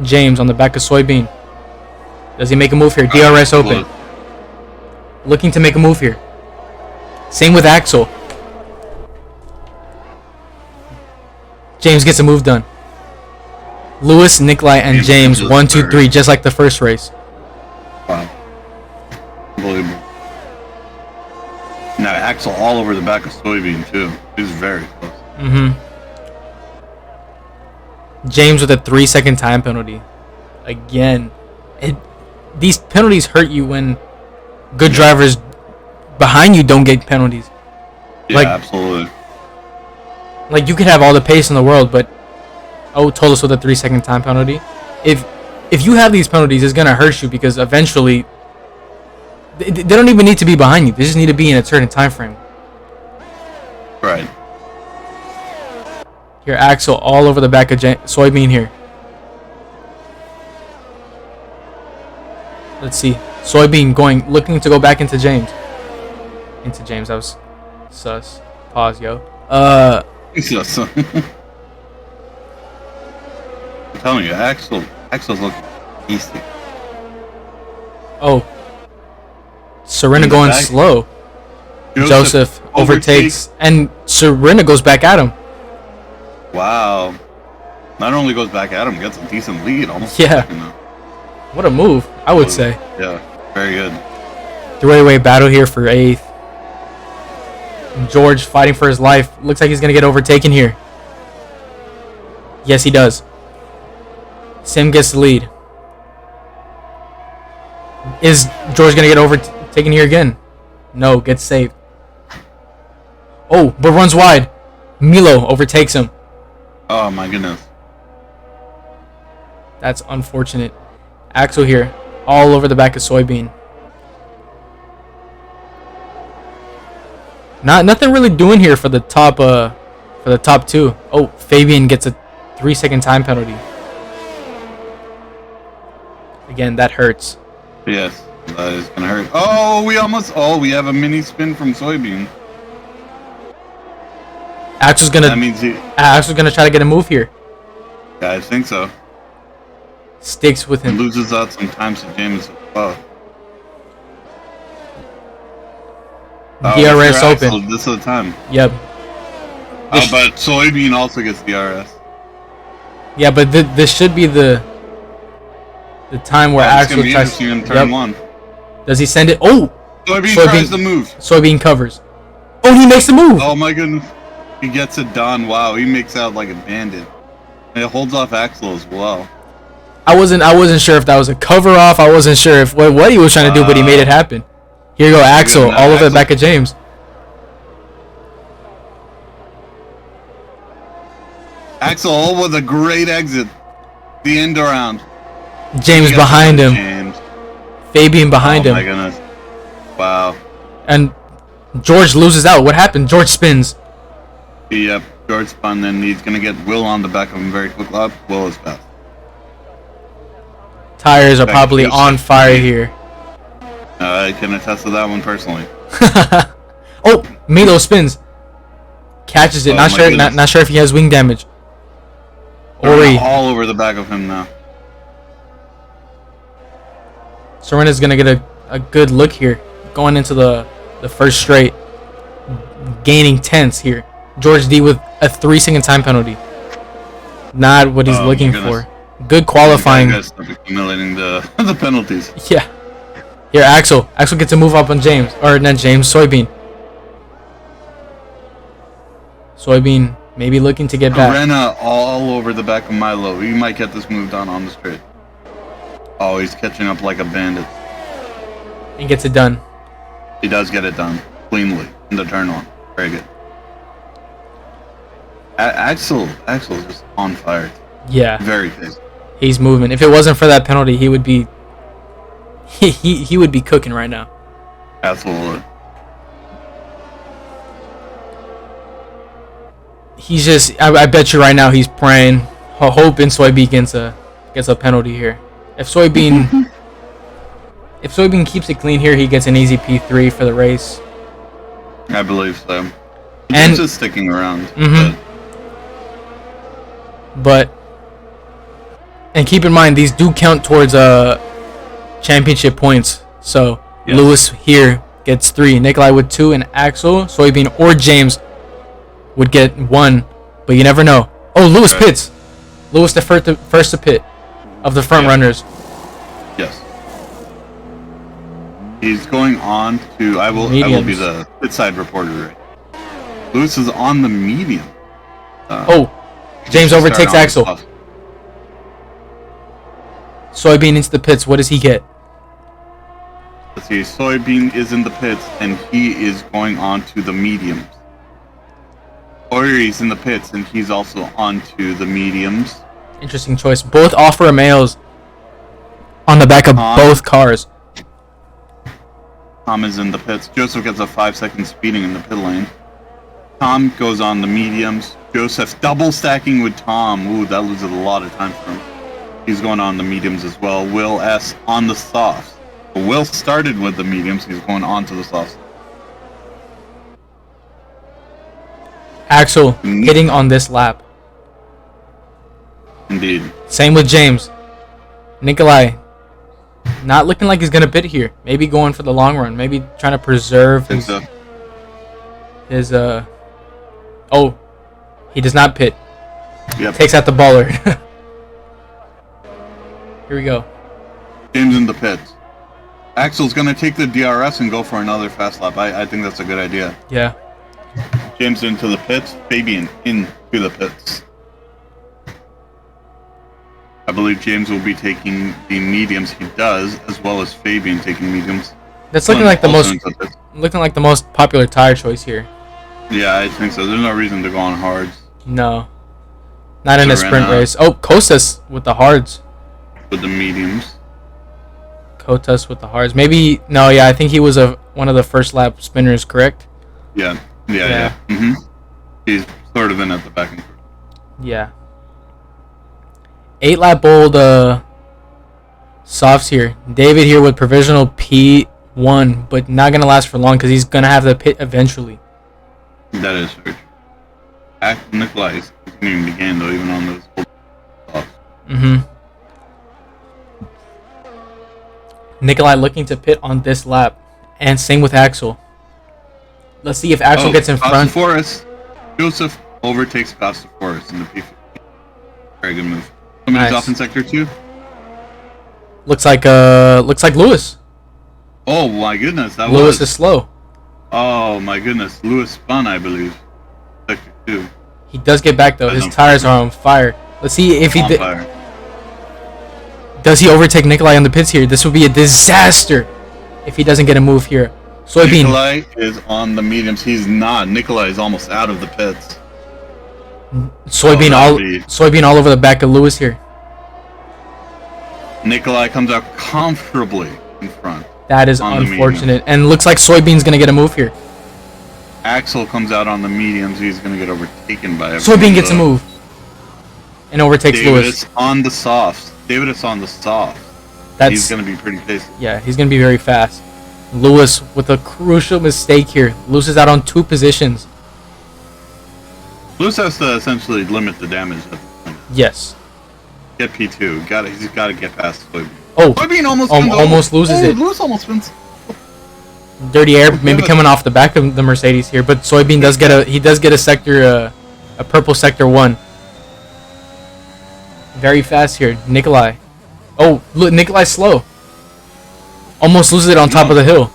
James on the back of Soybean. Does he make a move here? DRS open. Looking to make a move here. Same with Axel. James gets a move done. Lewis, Nikolai, and James 1, 2, 3, just like the first race. Wow. Unbelievable. Now Axel all over the back of Soybean too. He's very close. James with a 3-second time penalty. Again. These penalties hurt you when good drivers behind you don't get penalties. Yeah, absolutely. Like you could have all the pace in the world, but Tolis with a 3-second time penalty. If you have these penalties, it's gonna hurt you because eventually they don't even need to be behind you. They just need to be in a certain time frame. Right. Here, Axel all over the back of Soybean here. Let's see. Soybean looking to go back into James. That was sus. Pause, yo. Yes. I'm telling you, Axel's looking beasty. Oh. Serena going back. slow. Joseph overtakes, and Serena goes back at him. Wow. Not only goes back at him, gets a decent lead. Almost. Yeah. What a move, I would say. Yeah, very good. Three-way battle here for 8th. George fighting for his life. Looks like he's going to get overtaken here. Yes, he does. Sim gets the lead. Is George going to get overtaken here again? No, gets saved. Oh, but runs wide. Milo overtakes him. Oh my goodness. That's unfortunate. Axel here, all over the back of Soybean. Nothing really doing here for the top two. Oh, Fabian gets a 3-second time penalty. Again, that hurts. Yes, that is gonna hurt. Oh, we have a mini spin from Soybean. Axel's gonna try to get a move here. Yeah, I think so. Sticks with him. Loses out sometimes to James. Oh. DRS open. Axel, this is the time. Yep. But Soybean also gets DRS. Yeah, but this should be the time where Axel tries to turn one. Does he send it? Oh! Soybean tries the move. Soybean covers. Oh, he makes the move! Oh my goodness. He gets it done. Wow, he makes out like a bandit. And it holds off Axel as well. I wasn't sure if that was a cover off. I wasn't sure if what he was trying to do, but he made it happen. Here you go, Axel, all over the back of James. Axel with a great exit. The end around. James behind him. James. Fabian behind him. Oh my goodness. Wow. And George loses out. What happened? George spins. Yep, George spun, then he's going to get Will on the back of him very quick lap. Will is fast. Tires are probably on fire here. I can attest to that one personally. Oh, Milo spins. Catches it. Not sure if he has wing damage. Ori. All over the back of him now. Serena's going to get a good look here. Going into the first straight. Gaining tenths here. George D with a 3-second time penalty. Not what he's looking for. Good qualifying. You guys stop accumulating the penalties. Yeah. Here, Axel. Axel gets a move up on James. Or not James, Soybean. Soybean maybe looking to get back. Arena all over the back of Milo. He might get this move done on the straight. Oh, he's catching up like a bandit. And gets it done. He does get it done. Cleanly. In the turn one. Very good. Axel's just on fire. Yeah. Very good. He's moving. If it wasn't for that penalty, he would be he would be cooking right now. Absolutely. He's just I bet you right now he's praying, hoping Soybean gets a penalty here. If Soybean keeps it clean here, he gets an easy P3 for the race. I believe so. And He's just sticking around. And keep in mind, these do count towards championship points. So yes. Lewis here gets 3, Nikolai with 2, and Axel, Soybean, or James would get 1. But you never know. Oh, Lewis pits. Lewis the first to pit of the front runners. Yes. He's going on to. I will be the pit side reporter. Right? Lewis is on the medium. James overtakes Axel. Soybean into the pits. What does he get? Let's see. Soybean is in the pits, and he is going on to the mediums. Ori's in the pits, and he's also on to the mediums. Interesting choice. Both Alfa Romeos on the back of both cars. Tom is in the pits. Joseph gets a 5-second speeding in the pit lane. Tom goes on the mediums. Joseph double stacking with Tom. Ooh, that loses a lot of time for him. He's going on the mediums as well. Will S on the softs. Will started with the mediums. He's going on to the softs. Axel hitting on this lap. Indeed. Same with James. Nikolai not looking like he's gonna pit here. Maybe going for the long run. Maybe trying to preserve his Oh, he does not pit. Yep. Takes out the baller. Here we go. James in the pits. Axel's gonna take the DRS and go for another fast lap. I think that's a good idea. Yeah. James into the pits. Fabian into the pits. I believe James will be taking the mediums. He does, as well as Fabian taking mediums. That's looking like the most popular tire choice here. Yeah, I think so. There's no reason to go on hards. No. Not in a sprint race. Oh, Kostas with the hards. With the mediums. Kostas with the hards. Maybe no, yeah, I think he was one of the first lap spinners, correct? Yeah. Mm-hmm. He's sort of in at the back and forth. Yeah. 8-lap old softs here. David here with provisional P1, but not gonna last for long because he's gonna have the pit eventually. That is true. Nikolai is continuing to gain though, even on those old softs. Mm-hmm. Nikolai looking to pit on this lap, and same with Axel. Let's see if Axel gets in front. Forrest. Joseph overtakes Costa Forrest in the P50. Very good move. Somebody's off in sector 2. Looks like Lewis. Oh my goodness, Lewis is slow. Oh my goodness, Lewis spun, I believe. Sector 2. He does get back though. His tires are on fire. Let's see if he does he overtake Nikolai on the pits here. This would be a disaster if he doesn't get a move here. Soybean. Nikolai is on the mediums. He's not. Nikolai is almost out of the pits. Soybean all over the back of Lewis here. Nikolai comes out comfortably in front. That is unfortunate. And looks like Soybean's going to get a move here. Axel comes out on the mediums. He's going to get overtaken by everyone. Soybean gets a move. And overtakes Lewis. David is on the softs. He's going to be pretty pacey. Yeah, he's going to be very fast. Lewis with a crucial mistake here. Loses out on 2 positions. Lewis has to essentially limit the damage. Yes. Get P2. He's got to get past Soybean. Oh, Soybean almost loses it. Lewis almost wins. Dirty air, maybe coming off the back of the Mercedes here, but Soybean does get a sector, a purple sector 1. Very fast here, Nikolai. Oh, look, Nikolai's slow. Almost loses it on top of the hill.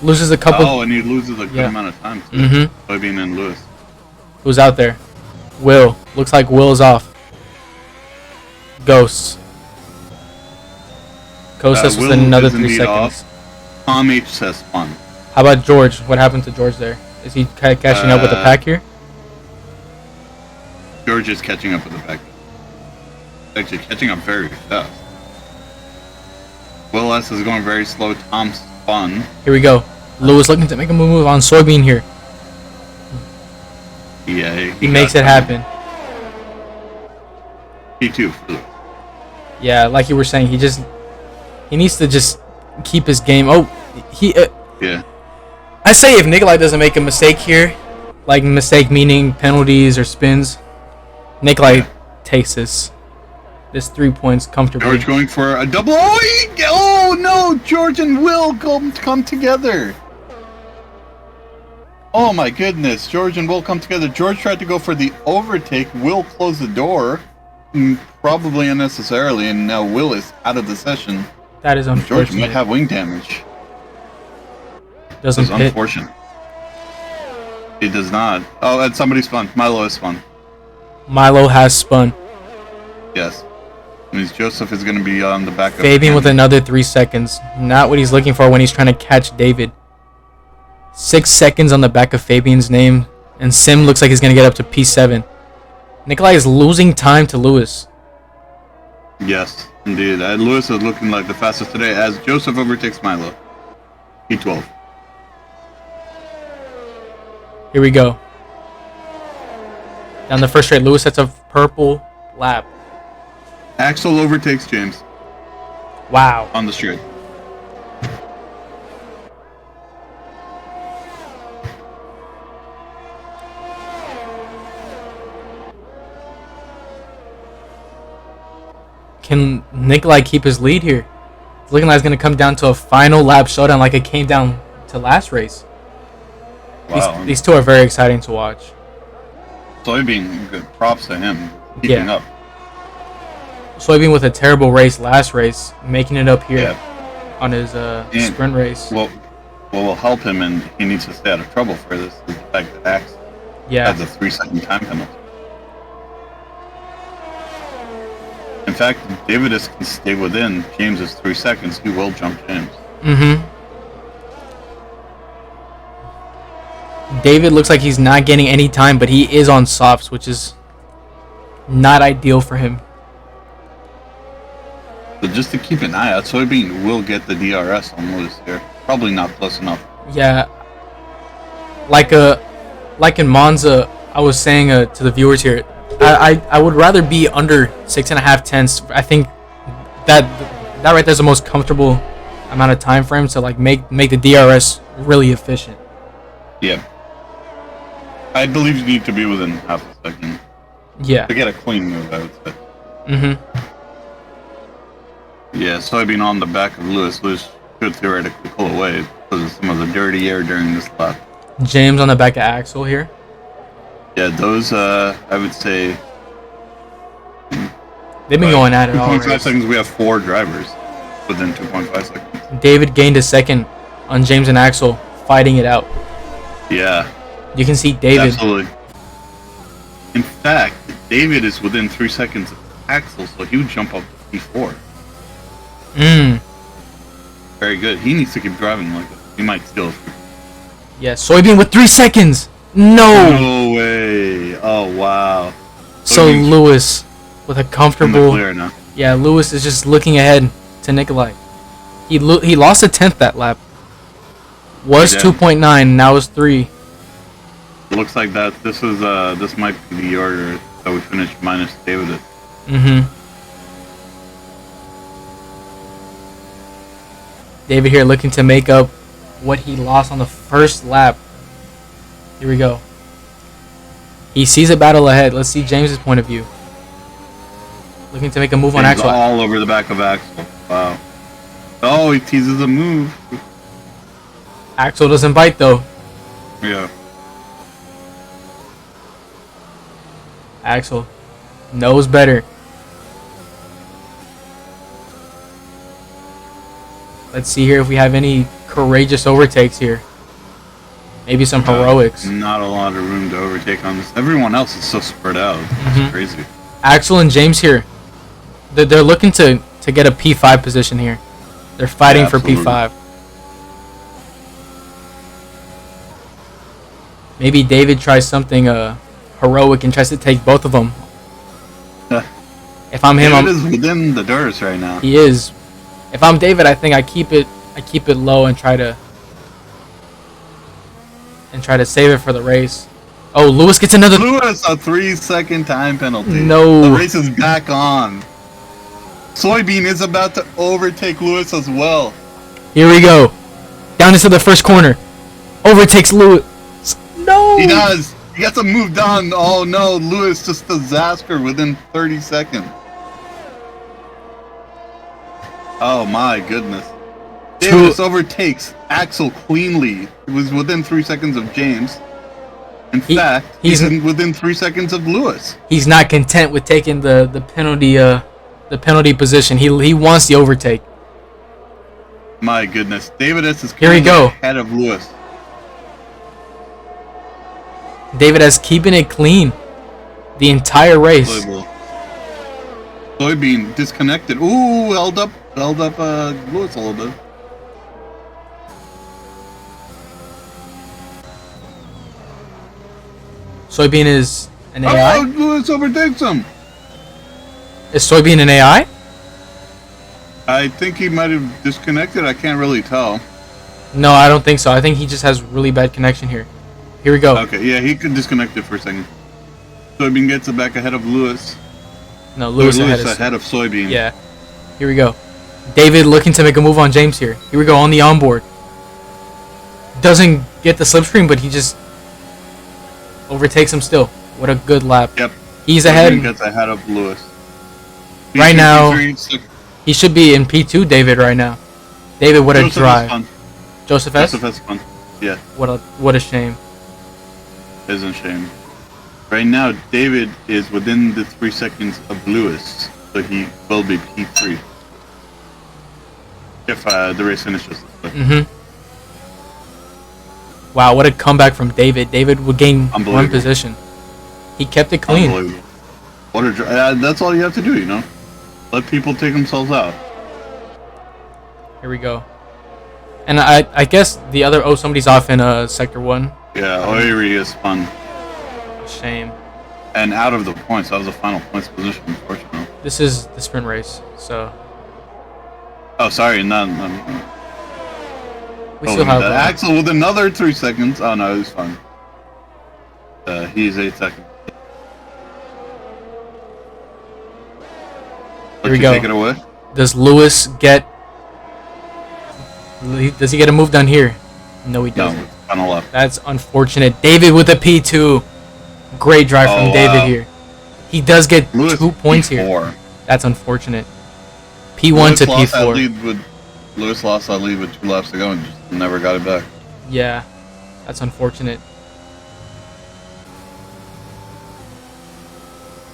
Loses a couple. Oh, and he loses a good amount of time too. Mm-hmm. Soybean and Lewis. Who's out there? Will. Looks like Will's off. Ghosts. Kostas with another 3 seconds. Off. Tom H says spun. How about George? What happened to George there? Is he catching up with the pack here? George is catching up with the pack. Actually, catching up very fast. Will S is going very slow. Tom spun. Here we go. Lewis looking to make a move on Soybean here. Yeah, he makes it happen. P2 for Lewis. Yeah, like you were saying, he needs to just keep his game. Oh, yeah. I say if Nikolai doesn't make a mistake here, like mistake meaning penalties or spins, Nikolai takes this 3 points comfortably. George going for a double. Oh no! George and Will come together. Oh my goodness! George and Will come together. George tried to go for the overtake. Will closed the door, probably unnecessarily, and now Will is out of the session. That is unfortunate. George might have wing damage. Doesn't pit. Unfortunate. He does not. Oh, and somebody spun. Milo has spun. Milo has spun. Yes. Means Joseph is going to be on the back of Fabian with another 3 seconds. Not what he's looking for when he's trying to catch David. 6 seconds on the back of Fabian's name. And Sim looks like he's going to get up to P7. Nikolai is losing time to Lewis. Yes, indeed. Lewis is looking like the fastest today as Joseph overtakes Milo. P12. Here we go. Down the first straight, Lewis sets a purple lap. Axel overtakes James. Wow. On the straight. Can Nikolai keep his lead here? It's looking like it's going to come down to a final lap showdown like it came down to last race. Wow. These two are very exciting to watch. Soybean, good props to him. Keeping up. Soybean with a terrible race last race, making it up here on his sprint race. What will help him, and he needs to stay out of trouble for this, is the fact that Axe has a 3-second time penalty. In fact, if Davidus can stay within James's 3 seconds, he will jump James. David looks like he's not getting any time, but he is on softs, which is not ideal for him. So just to keep an eye out, Soybean will get the DRS on Lewis here. Probably not close enough. Yeah. Like in Monza, I was saying to the viewers here, I would rather be under 6.5 tenths. I think that right there's the most comfortable amount of time frame to like make the DRS really efficient. Yeah. I believe you need to be within half a second. Yeah. To get a clean move, I would say. Yeah, Soybean on the back of Lewis. Lewis could theoretically pull away because of some of the dirty air during this lap. James on the back of Axel here. Yeah, those, I would say... They've been going at it all 2.5 seconds, we have 4 drivers within 2.5 seconds. David gained a second on James and Axel, fighting it out. Yeah. You can see David. Absolutely. In fact, David is within 3 seconds of Axel, so he would jump up to P4. Very good. He needs to keep driving like this. He might steal. Yeah, Soybean with 3 seconds. No way. Oh wow. So Lewis with a comfortable. Clear now. Yeah, Lewis is just looking ahead to Nikolai. He lost a tenth that lap. Was 2.9, now is 3. Looks like that. This might be the order that we finished minus David. David here looking to make up what he lost on the first lap. Here we go. He sees a battle ahead. Let's see James's point of view. Looking to make a move on Axel. All over the back of Axel. Wow. Oh, he teases a move. Axel doesn't bite though. Yeah. Axel knows better. Let's see here if we have any courageous overtakes here. Maybe some heroics. Not a lot of room to overtake on this. Everyone else is so spread out. It's crazy. Axel and James here. They're looking to get a P5 position here. They're fighting for P5. Maybe David tries something heroic and tries to take both of them. If I'm him, David is within the DRS right now. He is. If I'm David, I think I keep it low and try to save it for the race. Oh, Lewis gets another. Lewis, a 3-second time penalty. No. The race is back on. Soybean is about to overtake Lewis as well. Here we go. Down into the first corner. Overtakes Lewis. No. He does. He gets a move done. Oh no, Lewis just disaster within 30 seconds. Oh my goodness. Davis overtakes Axel cleanly. It was within 3 seconds of James. In fact, he's within 3 seconds of Lewis. He's not content with taking the penalty position. He wants the overtake. My goodness. David S. is ahead of Lewis. David S. keeping it clean the entire race. Soybean disconnected. Ooh, held up Lewis a little bit. Soybean is an AI? Oh, Lewis overtakes him. Is Soybean an AI? I think he might have disconnected. I can't really tell. No, I don't think so. I think he just has really bad connection here. Here we go. Okay, yeah, he could disconnect it for a second. Soybean gets it back ahead of Lewis. No, Lewis ahead of Soybean. Yeah. Here we go. David looking to make a move on James here. Here we go on the onboard. Doesn't get the slipstream, but he just overtakes him still. What a good lap. Yep. He's ahead. Soybean gets ahead of Lewis. Right now, P3, he should be in P2, David, right now. David, what a drive. Joseph S? Joseph S. Fun. Yeah. What a shame. It is a shame. Right now, David is within the 3 seconds of Lewis, so he will be P3. If the race finishes. Wow, what a comeback from David. David would gain 1 position. He kept it clean. Unbelievable. What a that's all you have to do, you know? Let people take themselves out. Here we go. And I guess the other... Oh, somebody's off in Sector 1. Yeah, Oiri is fun. Shame. And out of the points. That was the final points position, unfortunately. This is the sprint race, so... Oh, sorry, no. We still have... Axel with another 3 seconds. Oh, no, he's fine. He's 8 seconds. Here we go. Take it away? Does Lewis get... Does he get a move done here? No, he doesn't. No, on the left. That's unfortunate. David with a P2. Great drive from David here. He does get Lewis 2 points P4. here. That's unfortunate. P1 to P4. Lewis lost that lead with 2 laps to go and just never got it back. Yeah, that's unfortunate.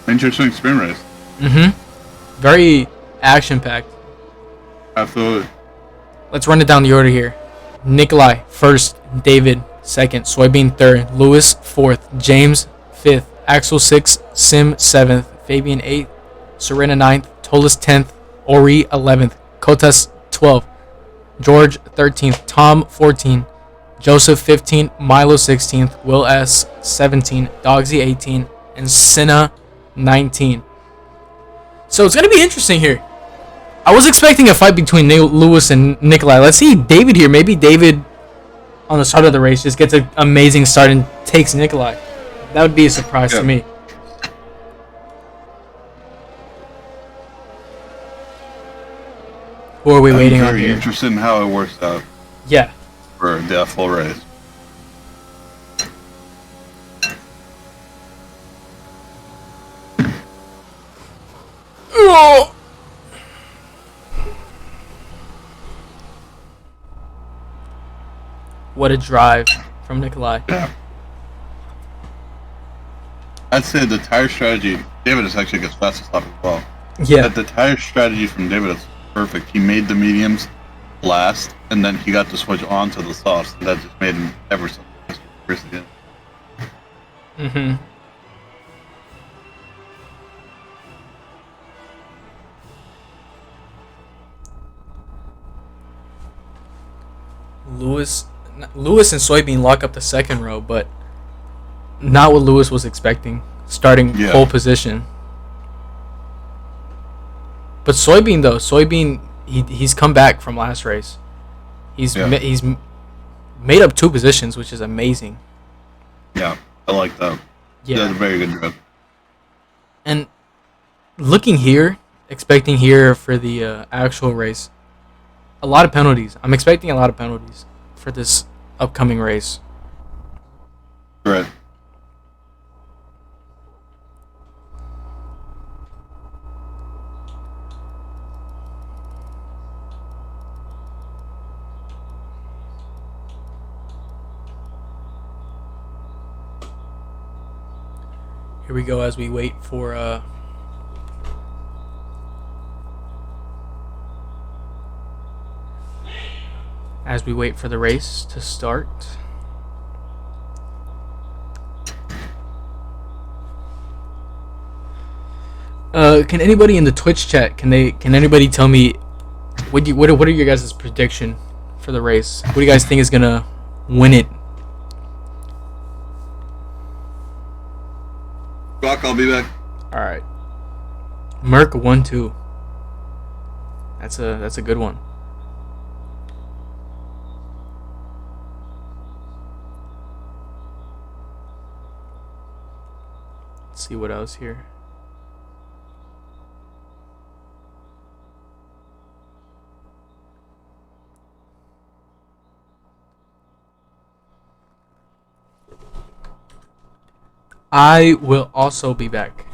Interesting sprint race. Very action-packed. Absolutely. Let's run it down the order here. Nikolai, first. David, second. Soybean, third. Lewis, fourth. James, fifth. Axel, sixth. Sim, seventh. Fabian, eighth. Serena, ninth. Tolis, 10th. Ori, 11th. Kotas, 12th. George, 13th. Tom, 14th. Joseph, 15th. Milo, 16th. Will S, 17th. Dogsy, 18th. And Cinna, 19th. So it's going to be interesting here. I was expecting a fight between Lewis and Nikolai. Let's see David here. Maybe David, on the start of the race, just gets an amazing start and takes Nikolai. That would be a surprise to me. Who are we waiting on here? Very interested in how it works out. Yeah. For the full race. Oh! What a drive from Nikolai. Yeah. I'd say the tire strategy, David is actually gets fastest lap as well. Yeah. But the tire strategy from David is perfect. He made the mediums last, and then he got to switch on to the softs, and that just made him ever so much again. Lewis and Soybean lock up the second row, but not what Lewis was expecting, starting pole position. But Soybean, he's come back from last race. He's made up 2 positions, which is amazing. Yeah, I like that. Yeah, that's a very good job. And looking here, expecting here for the actual race, a lot of penalties. I'm expecting a lot of penalties for this upcoming race. Right. Here we go as we wait for the race to start. Can anybody in the Twitch chat, can anybody tell me what are your guys' prediction for the race? What do you guys think is gonna win it? Rock, I'll be back. Alright. Merc 1-2. That's a good one. Let's see what else here. I will also be back.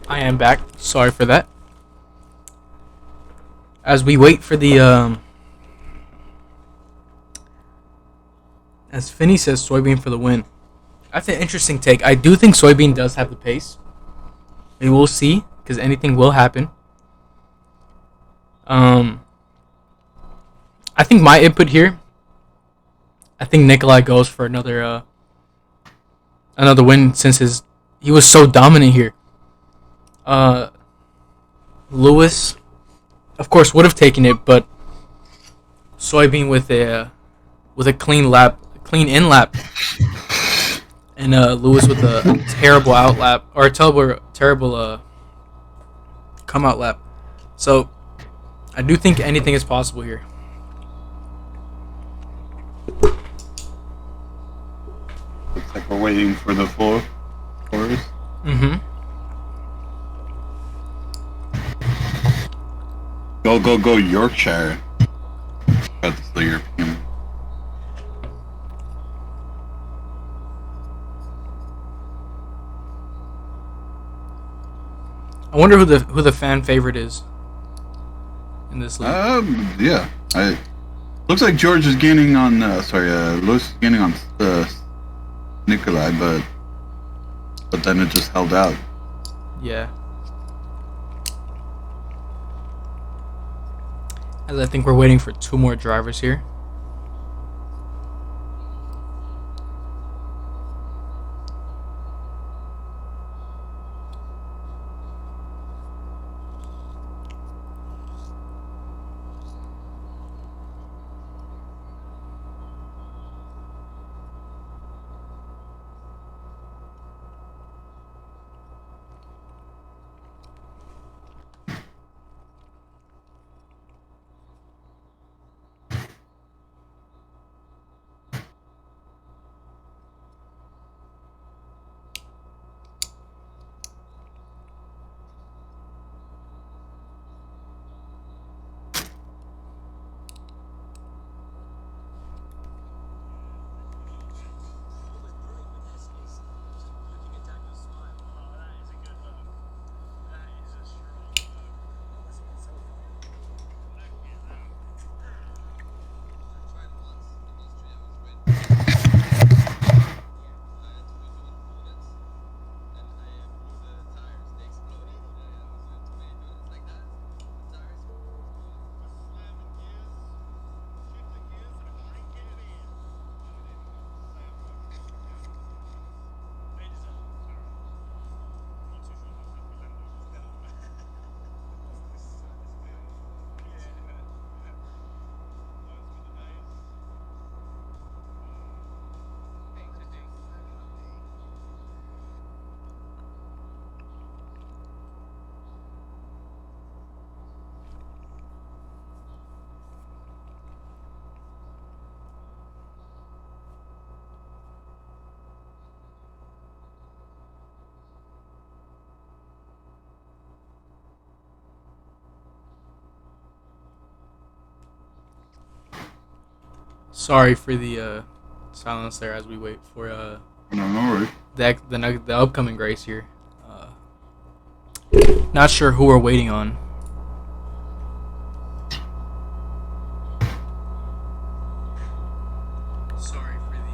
I am back. Sorry for that. As we wait for the as Finney says, soybean for the win. That's an interesting take. I do think soybean does have the pace. We will see, because anything will happen. I think my input here. I think Nikolai goes for another win since he was so dominant here. Lewis, of course, would have taken it, but soybean with a clean in lap, and Lewis with a terrible out lap or a terrible come out lap. So I do think anything is possible here. Looks like we're waiting for the full chorus. Mm-hmm. Go, Yorkshire. That's the European. I wonder who the fan favorite is in this league. Yeah. Looks like George is gaining on. Lewis is gaining on Nikolai, but then it just held out. Yeah. As I think we're waiting for 2 more drivers here. Sorry for the silence there as we wait for No worries. the upcoming race here. Not sure who we're waiting on. Sorry for the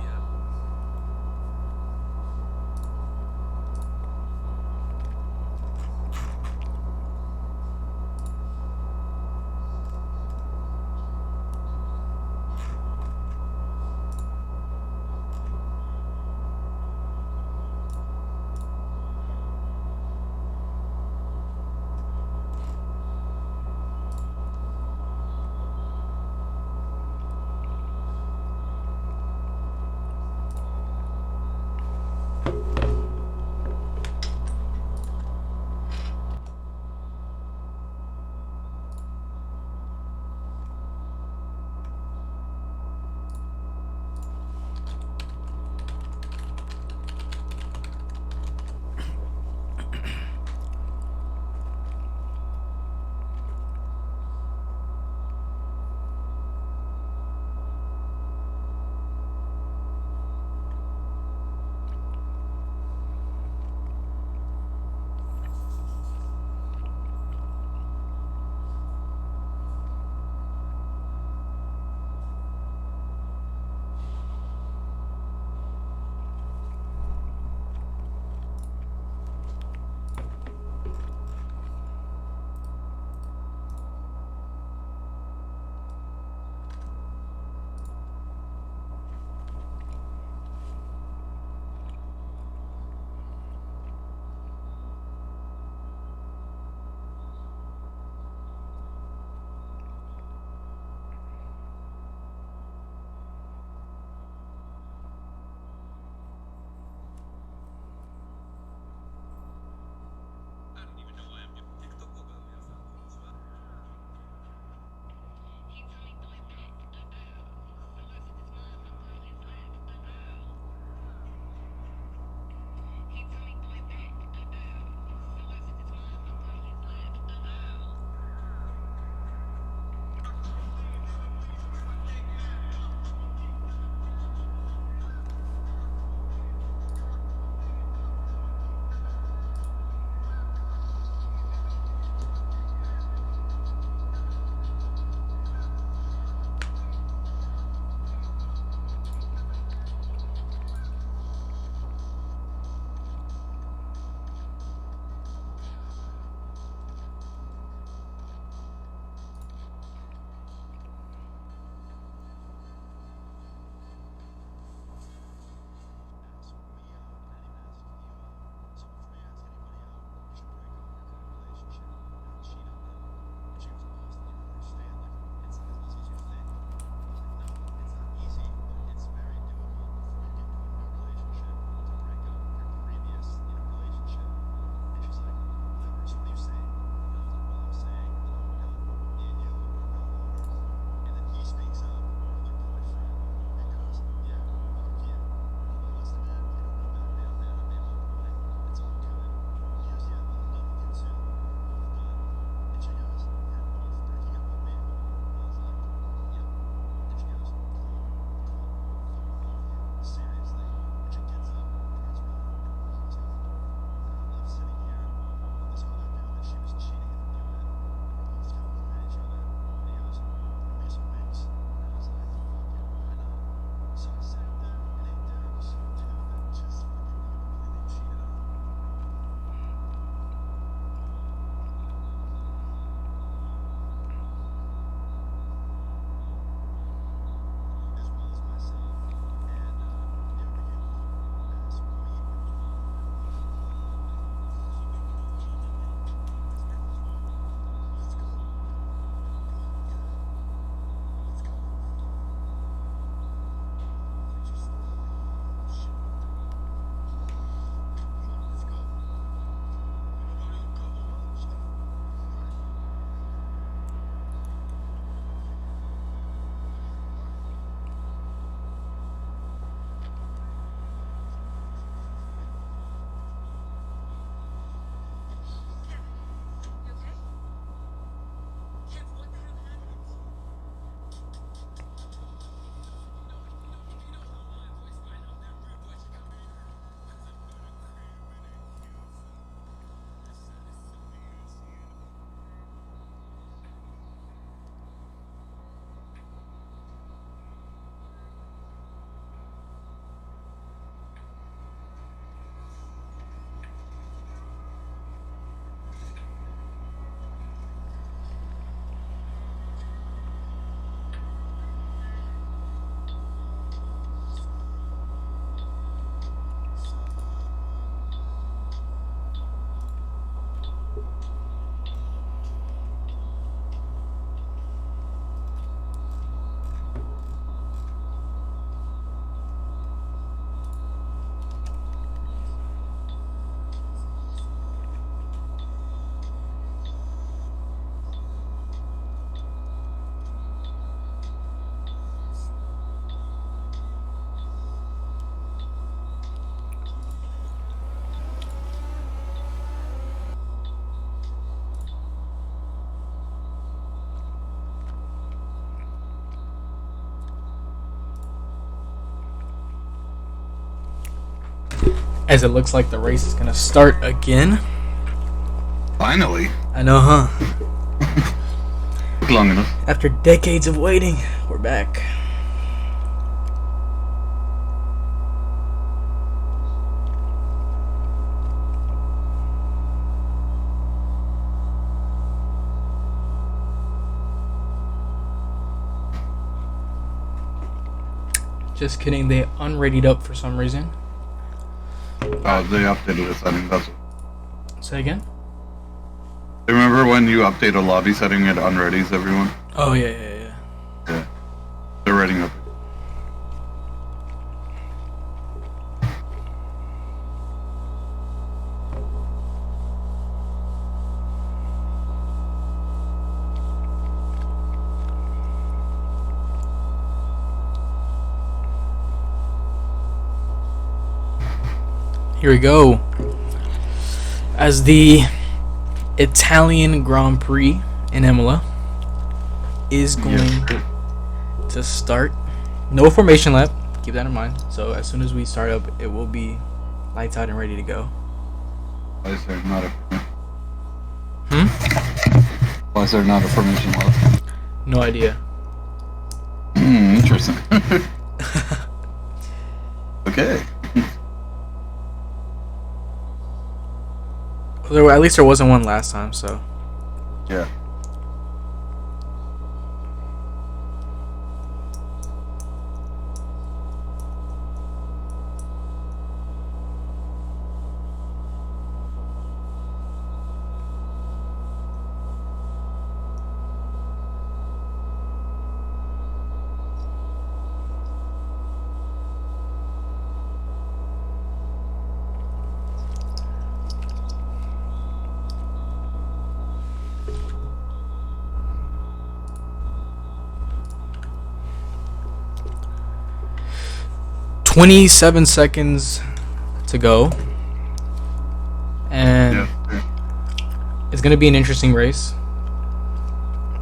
As it looks like the race is gonna start again. Finally. I know, huh? Took long enough. After decades of waiting, we're back. Just kidding, they unreadied up for some reason. They updated the setting, that's what. Say again? Remember when you update a lobby setting, it unreadies everyone? Oh, yeah. Yeah. They're reading up. Here we go. As the Italian Grand Prix in Imola is going to start. No formation lap. Keep that in mind. So as soon as we start up, it will be lights out and ready to go. Why is there not a... Hmm? Why is there not a formation left? No idea. Interesting. Okay. At least there wasn't one last time, so. Yeah. "27 seconds to go, and it's gonna be an interesting race,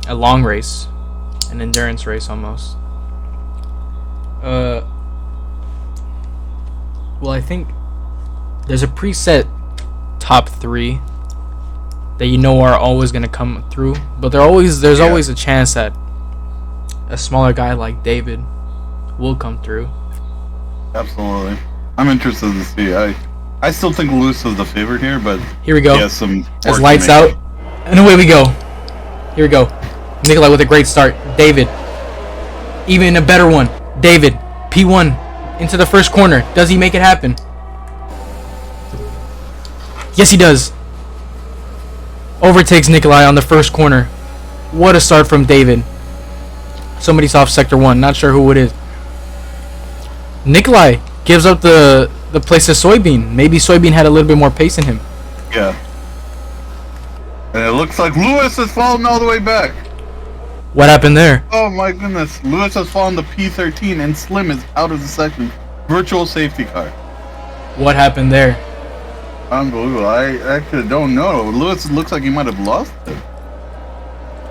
a long race, an endurance race almost. Well, I think there's a preset top 3 that you know are always gonna come through, but there's always a chance that a smaller guy like David will come through. Absolutely. I'm interested to see. I still think Lewis is the favorite here, but here we go. He has some as lights out, and away we go. Here we go. Nikolai with a great start. David, even a better one. David, P1 into the first corner. Does he make it happen? Yes, he does. Overtakes Nikolai on the first corner. What a start from David. Somebody's off sector 1. Not sure who it is. Nikolai gives up the place to Soybean. Maybe Soybean had a little bit more pace in him. Yeah. And it looks like Lewis has fallen all the way back. What happened there? Oh my goodness. Lewis has fallen to P13 and Slim is out of the section. Virtual safety car. What happened there? Unbelievable. I actually don't know. Lewis looks like he might have lost it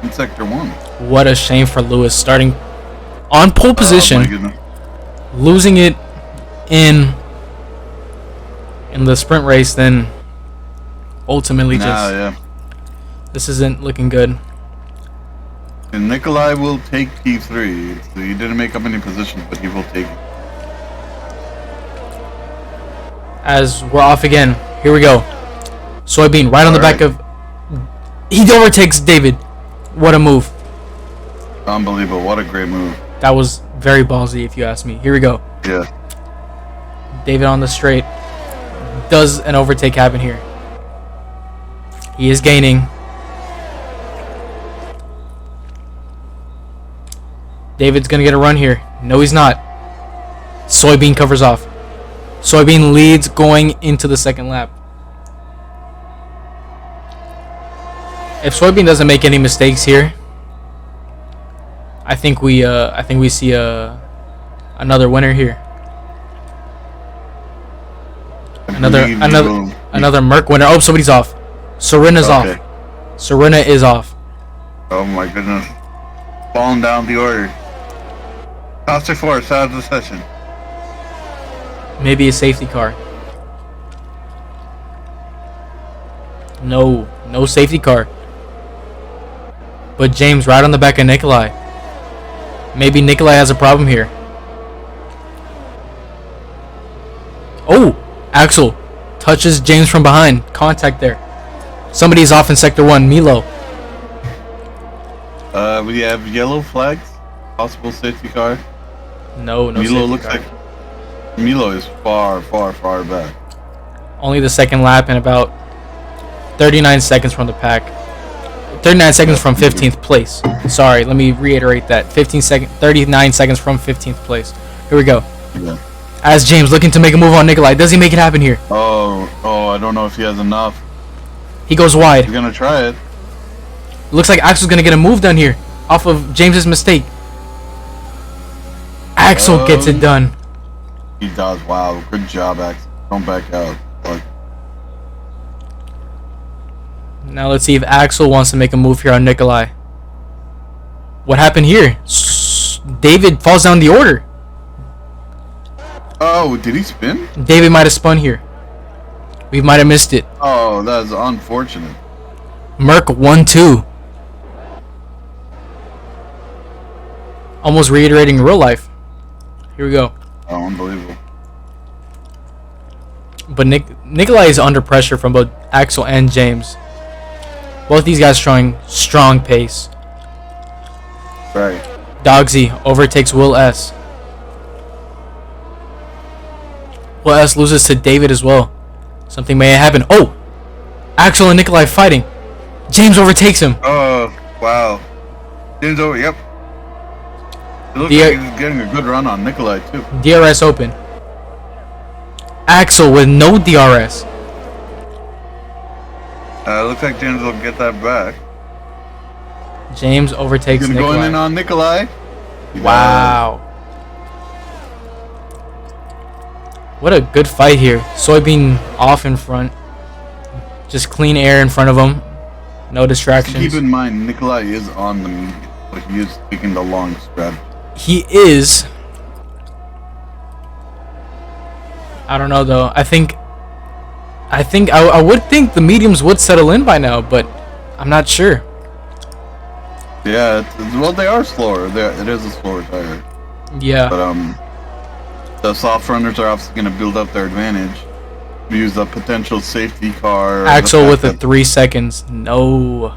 in sector 1. What a shame for Lewis, starting on pole position. Oh my goodness. Losing it in the sprint race, then ultimately this isn't looking good. And Nikolai will take P3. So he didn't make up any positions, but he will take it. As we're off again, here we go. Soybean right on the back of. He overtakes David. What a move! Unbelievable! What a great move. That was very ballsy, if you ask me. Here we go. Yeah. David on the straight. Does an overtake happen here? He is gaining. David's gonna get a run here. No, he's not. Soybean covers off. Soybean leads going into the second lap. If Soybean doesn't make any mistakes here, I think we see another winner here. Another Merc winner. Oh, somebody's off. Serena's off. Serena is off. Oh my goodness. Falling down the order. Costa Force out of the session. Maybe a safety car. No safety car. But James right on the back of Nikolai. Maybe Nikolai has a problem here. Oh, Axel touches James from behind. Contact there. Somebody's off in sector 1. Milo. We have yellow flags. Possible safety car. No Milo safety looks car. like Milo is far back. Only the second lap and about 39 seconds from the pack. 39 seconds from 15th place. Sorry, let me reiterate that. 39 seconds from 15th place. Here we go. Yeah. As James looking to make a move on Nikolai. Does he make it happen here? Oh, I don't know if he has enough. He goes wide. He's gonna try it. Looks like Axel's gonna get a move done here off of James's mistake. Axel gets it done. He does. Wow, good job, Axel. Don't back out. Now let's see if Axel wants to make a move here on Nikolai. What happened here? David falls down the order. Oh, did he spin? David might have spun here. We might have missed it. Oh, that's unfortunate. Merc 1-2. Almost reiterating real life. Here we go. Oh, unbelievable. But Nikolai is under pressure from both Axel and James. Both these guys showing strong pace. Right. Dogsy overtakes Will S. Will S loses to David as well. Something may happen. Oh! Axel and Nikolai fighting. James overtakes him. Oh, wow. James over, yep. It looks like he's getting a good run on Nikolai, too. DRS open. Axel with no DRS. Looks like James will get that back. James overtakes He's Nikolai. going in on Nikolai. Wow. What a good fight here. Soybean off in front. Just clean air in front of him. No distractions. Keep in mind, Nikolai is on the medium, but he is taking the long strategy. He is. I don't know though. I would think the mediums would settle in by now, but I'm not sure. Yeah, well, they are slower. It is a slower tire. Yeah. But the soft runners are obviously going to build up their advantage. Use a potential safety car. Axel with a 3 seconds. No.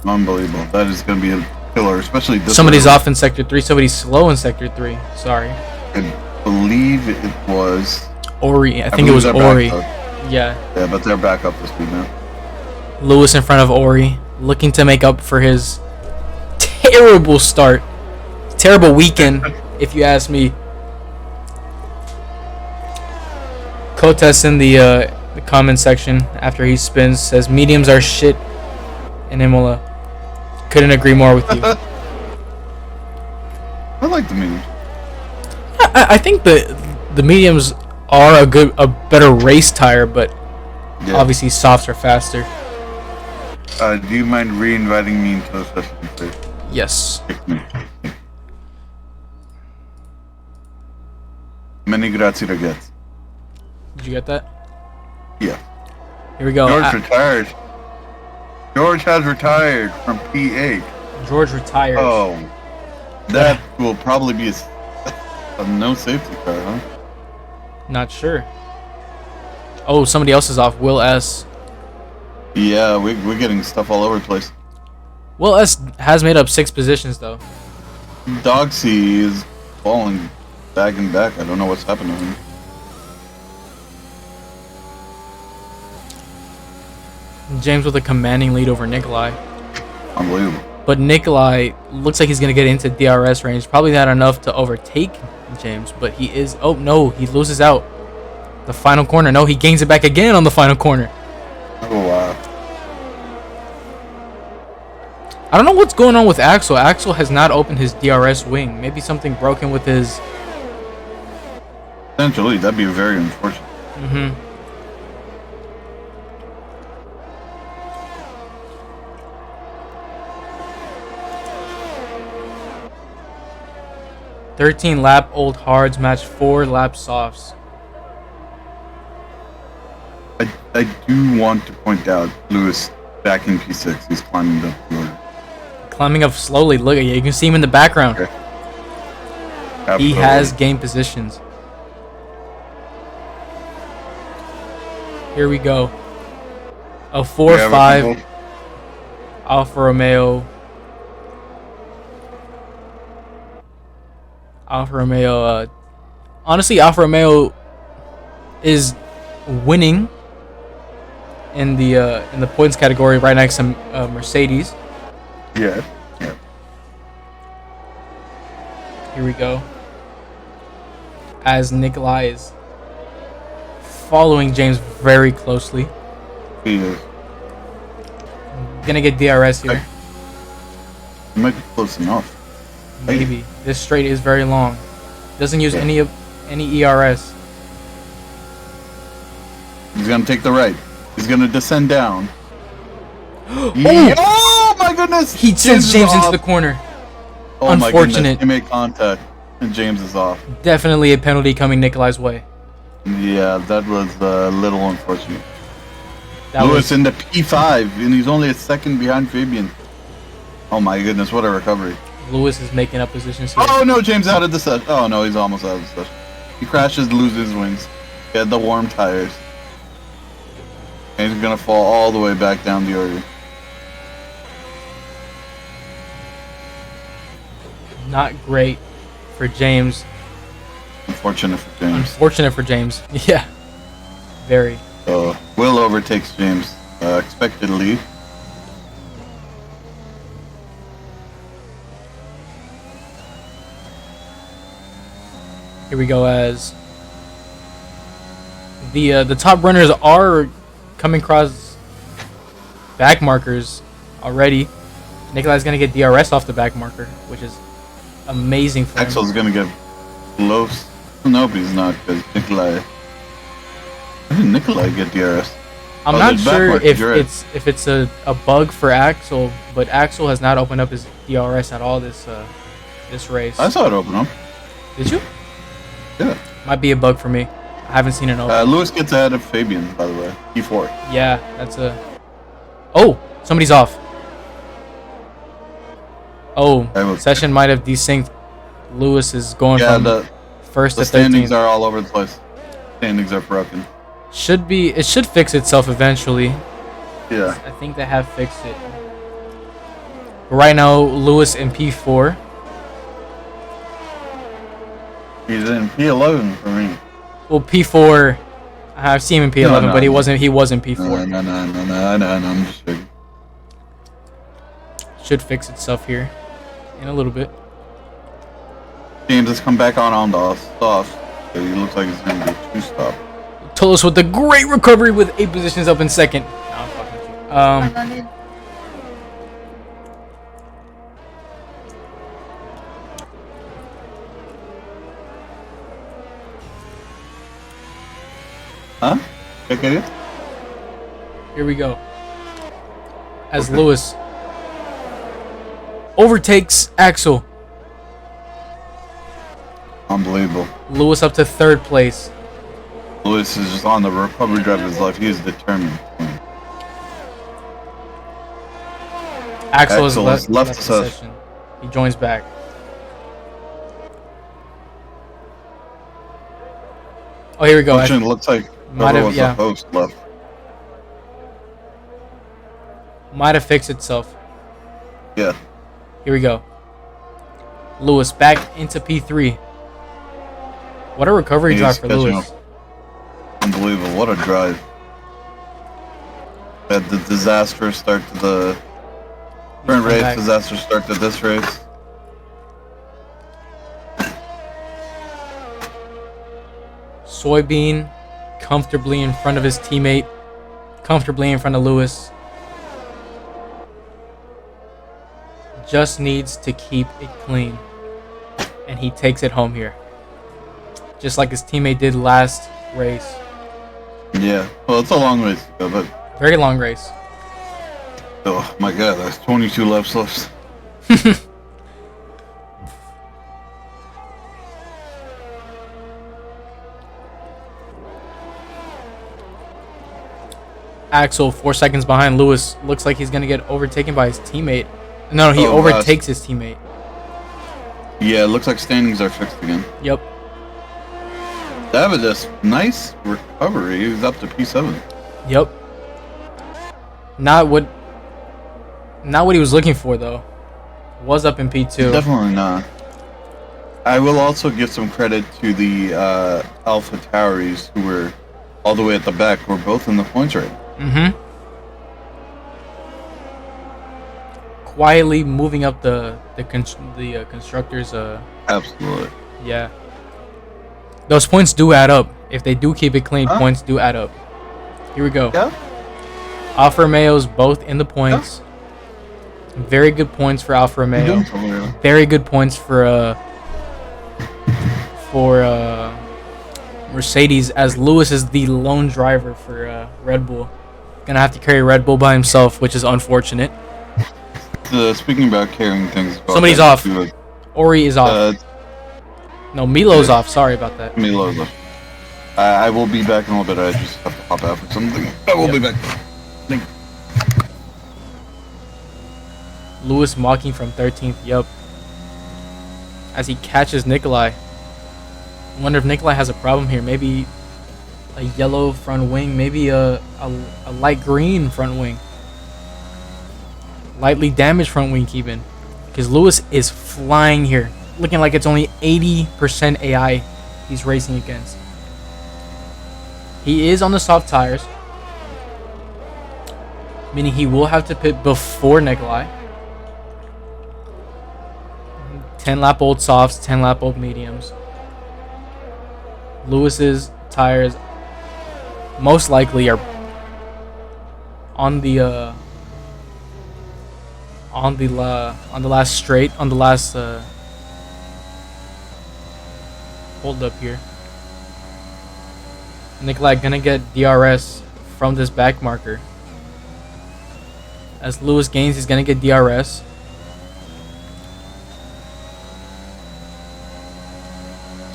Unbelievable. That is going to be a killer, especially this. Somebody's off in sector 3. Somebody's slow in sector 3. Sorry. I believe it was Ori. I think it was Ori. Yeah. Yeah, but they're back up to speed now. Lewis in front of Ori, looking to make up for his terrible start. Terrible weekend, if you ask me. Kotes in the comment section after he spins says mediums are shit in Imola. Couldn't agree more with you. I like the mediums. I think the mediums are a better race tire, but Yeah. obviously softs are faster. Do you mind re-inviting me into a session, please? Yes. Many grazie, ragazzi. Did you get that? Yeah. Here we go. George retired. George has retired from P8. George retires. Oh. That will probably be a no safety car, huh? Not sure. Oh, somebody else is off. Will S. Yeah, we're getting stuff all over the place. Will S has made up 6 positions though. Dogsy is falling back and back. I don't know what's happening to him. James with a commanding lead over Nikolai. Unbelievable. But Nikolai looks like he's going to get into DRS range. Probably not enough to overtake James, but he is... Oh, no, he loses out. The final corner. No, he gains it back again on the final corner. Oh, wow. I don't know what's going on with Axel. Axel has not opened his DRS wing. Maybe something broken with his... Potentially, that'd be very unfortunate. Mm-hmm. "13 lap old hards match 4 lap softs." I I do want to point out Lewis back in P6. He's climbing up the order. Climbing up slowly. Look at you. You can see him in the background. Okay. He Absolutely. has game positions. Here we go. A 4-5 Alfa Romeo. Honestly, Alfa Romeo is winning in the points category right next to Mercedes. Yeah. Yeah. Here we go. As Nikolai is following James very closely. He is. Gonna get DRS here. He might be close enough. Maybe. This straight is very long. Doesn't use any ERS. He's gonna take the right. He's gonna descend down. Oh! Oh my goodness! He sends James into the corner. Oh my Unfortunate. goodness. He made contact, and James is off. Definitely a penalty coming Nikolai's way. Yeah, that was a little unfortunate. That Lewis was in the P5, and he's only a second behind Fabian. Oh my goodness, what a recovery. Lewis is making up positions here. Oh no, James out of the session. Oh no, he's almost out of the session. He crashes, loses wings. He had the warm tires. And he's gonna fall all the way back down the order. Not great for James. Unfortunate for James. Unfortunate for James. Yeah. Very. Will overtakes James. Expected lead. Here we go as the top runners are coming across back markers already. Nikolai's gonna get DRS off the back marker, which is amazing for him. Axel's gonna get close. Nope, he's not, because Nikolai. When did Nikolai get DRS? I'm not sure if it's a bug for Axel, but Axel has not opened up his DRS at all this race. I saw it open up. Did you? Yeah. Might be a bug for me. I haven't seen it open. Lewis gets ahead of Fabian, by the way. P4. Yeah, that's a... Oh! Somebody's off. Oh, session might have desynced. Lewis is going from first to 13th. The standings are all over the place. Standings are broken. It should fix itself eventually. Yeah. I think they have fixed it. But right now, Lewis in P4. He's in P11 for me. Well, P4. I've seen him in P11, but he wasn't P4. No, I'm just joking. Should fix itself here in a little bit. James has come back on the stuff. So he looks like he's going to be 2-stop. Tullis with the great recovery with 8 positions up in second. No, I'm fucking with you. Huh? Check it. Here we go. As Lewis overtakes Axel. Unbelievable. Lewis up to 3rd place. Lewis is just on the recovery drive of his life. He is determined. Axel has left the the session. He joins back. Oh, here we go. It looks like the host left. Might have fixed itself. Yeah. Here we go. Lewis back into P3. What a recovery drive for Lewis. Unbelievable. What a drive. Had the disastrous start to the current race, disastrous start to this race. Soybean comfortably in front of his teammate. Comfortably in front of Lewis. Just needs to keep it clean. And he takes it home here. Just like his teammate did last race. Yeah, well, it's a long race to go, but... Very long race. Oh my god, there's 22 laps left. Axel 4 seconds behind Lewis. Looks like he's gonna get overtaken by his teammate. No, he overtakes his teammate. Yeah, it looks like standings are fixed again. Yep. That was a nice recovery. He was up to P7. Yep. Not what he was looking for though. Was up in P2. Definitely not. I will also give some credit to the Alpha Tauris who were all the way at the back. We're both in the points right. Mm-hmm. Quietly moving up the constructors. Absolutely. Yeah. Those points do add up. If they do keep it clean, points do add up. Here we go. Yeah. Alfa Romeo's both in the points. Yeah. Very good points for Alfa Romeo. Very good points for Mercedes, as Lewis is the lone driver for Red Bull. Gonna have to carry Red Bull by himself, which is unfortunate. Speaking about carrying things, somebody's off. Ori is off. No, Milo's off. Sorry about that. Milo's off. I will be back in a little bit. I just have to pop out for something. I will be back. Lewis mocking from 13th. Yup. As he catches Nikolai. I wonder if Nikolai has a problem here. Maybe a yellow front wing. Maybe a light green front wing. Lightly damaged front wing even. Because Lewis is flying here. Looking like it's only 80% AI he's racing against. He is on the soft tires. Meaning he will have to pit before Nikolai. 10 lap old softs, 10 lap old mediums. Lewis's tires most likely are on the last straight, on the last hold up here. Nikolai gonna get DRS from this back marker. As Lewis gains, he's gonna get DRS.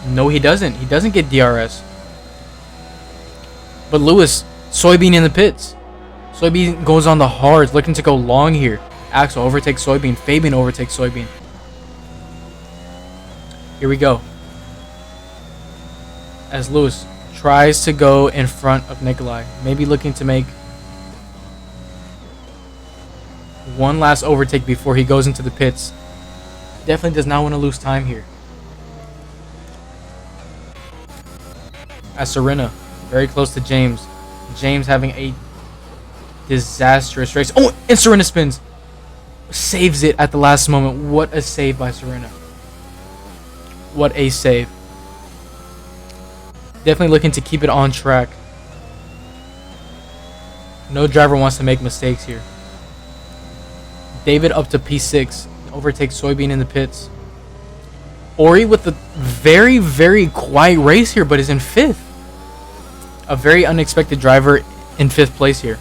No, he doesn't. He doesn't get DRS. But Lewis, Soybean in the pits. Soybean goes on the hards, looking to go long here. Axel overtakes Soybean. Fabian overtakes Soybean. Here we go. As Lewis tries to go in front of Nikolai. Maybe looking to make one last overtake before he goes into the pits. Definitely does not want to lose time here. As Serena, very close to James. James having a disastrous race. Oh, and Serena spins. Saves it at the last moment. What a save by Serena. What a save. Definitely looking to keep it on track. No driver wants to make mistakes here. David up to P6. Overtakes Soybean in the pits. Ori with a very, very quiet race here, but is in 5th. A very unexpected driver in 5th place here.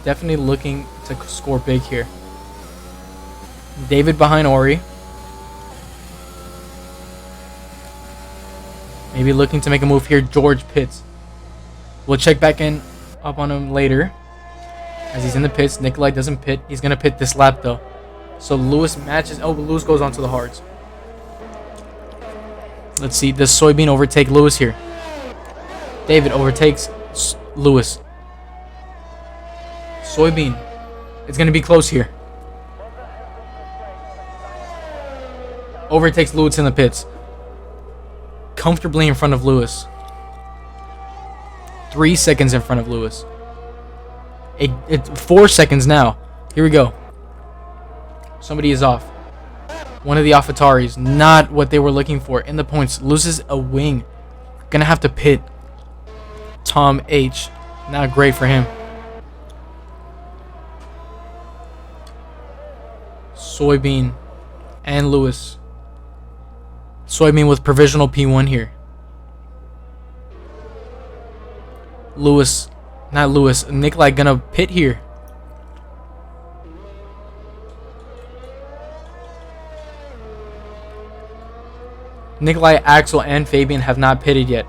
Definitely looking to score big here. David behind Ori. Maybe looking to make a move here. George pits. We'll check back in up on him later. As he's in the pits. Nikolai doesn't pit. He's going to pit this lap though. So Lewis matches. Oh, but Lewis goes on to the hards. Let's see. Does Soybean overtake Lewis here? David overtakes Lewis. Soybean. It's going to be close here. Overtakes Lewis in the pits. Comfortably in front of Lewis. 3 seconds in front of Lewis. 4 seconds now. Here we go. Somebody is off. One of the AlphaTauris. Not what they were looking for. In the points. Loses a wing. Gonna have to pit. Tom H. Not great for him. Soybean and Lewis. Soybean with provisional P1 here. Lewis. Not Lewis. Nikolai gonna pit here. Nikolai, Axel, and Fabian have not pitted yet.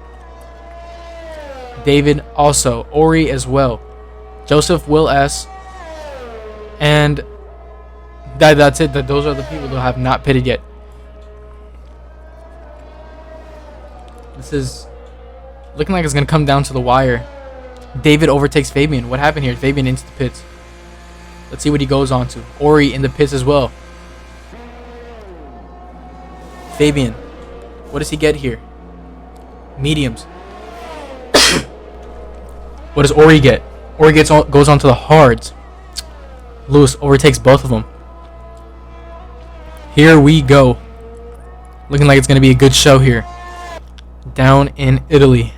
David also. Ori as well. Joseph, Will S. And that's it. Those are the people who have not pitted yet. This is looking like it's going to come down to the wire. David overtakes Fabian. What happened here? Fabian into the pits. Let's see what he goes on to. Ori in the pits as well. Fabian. What does he get here? Mediums. What does Ori get? Ori goes on to the hards. Lewis overtakes both of them. Here we go. Looking like it's going to be a good show here. Down in Italy.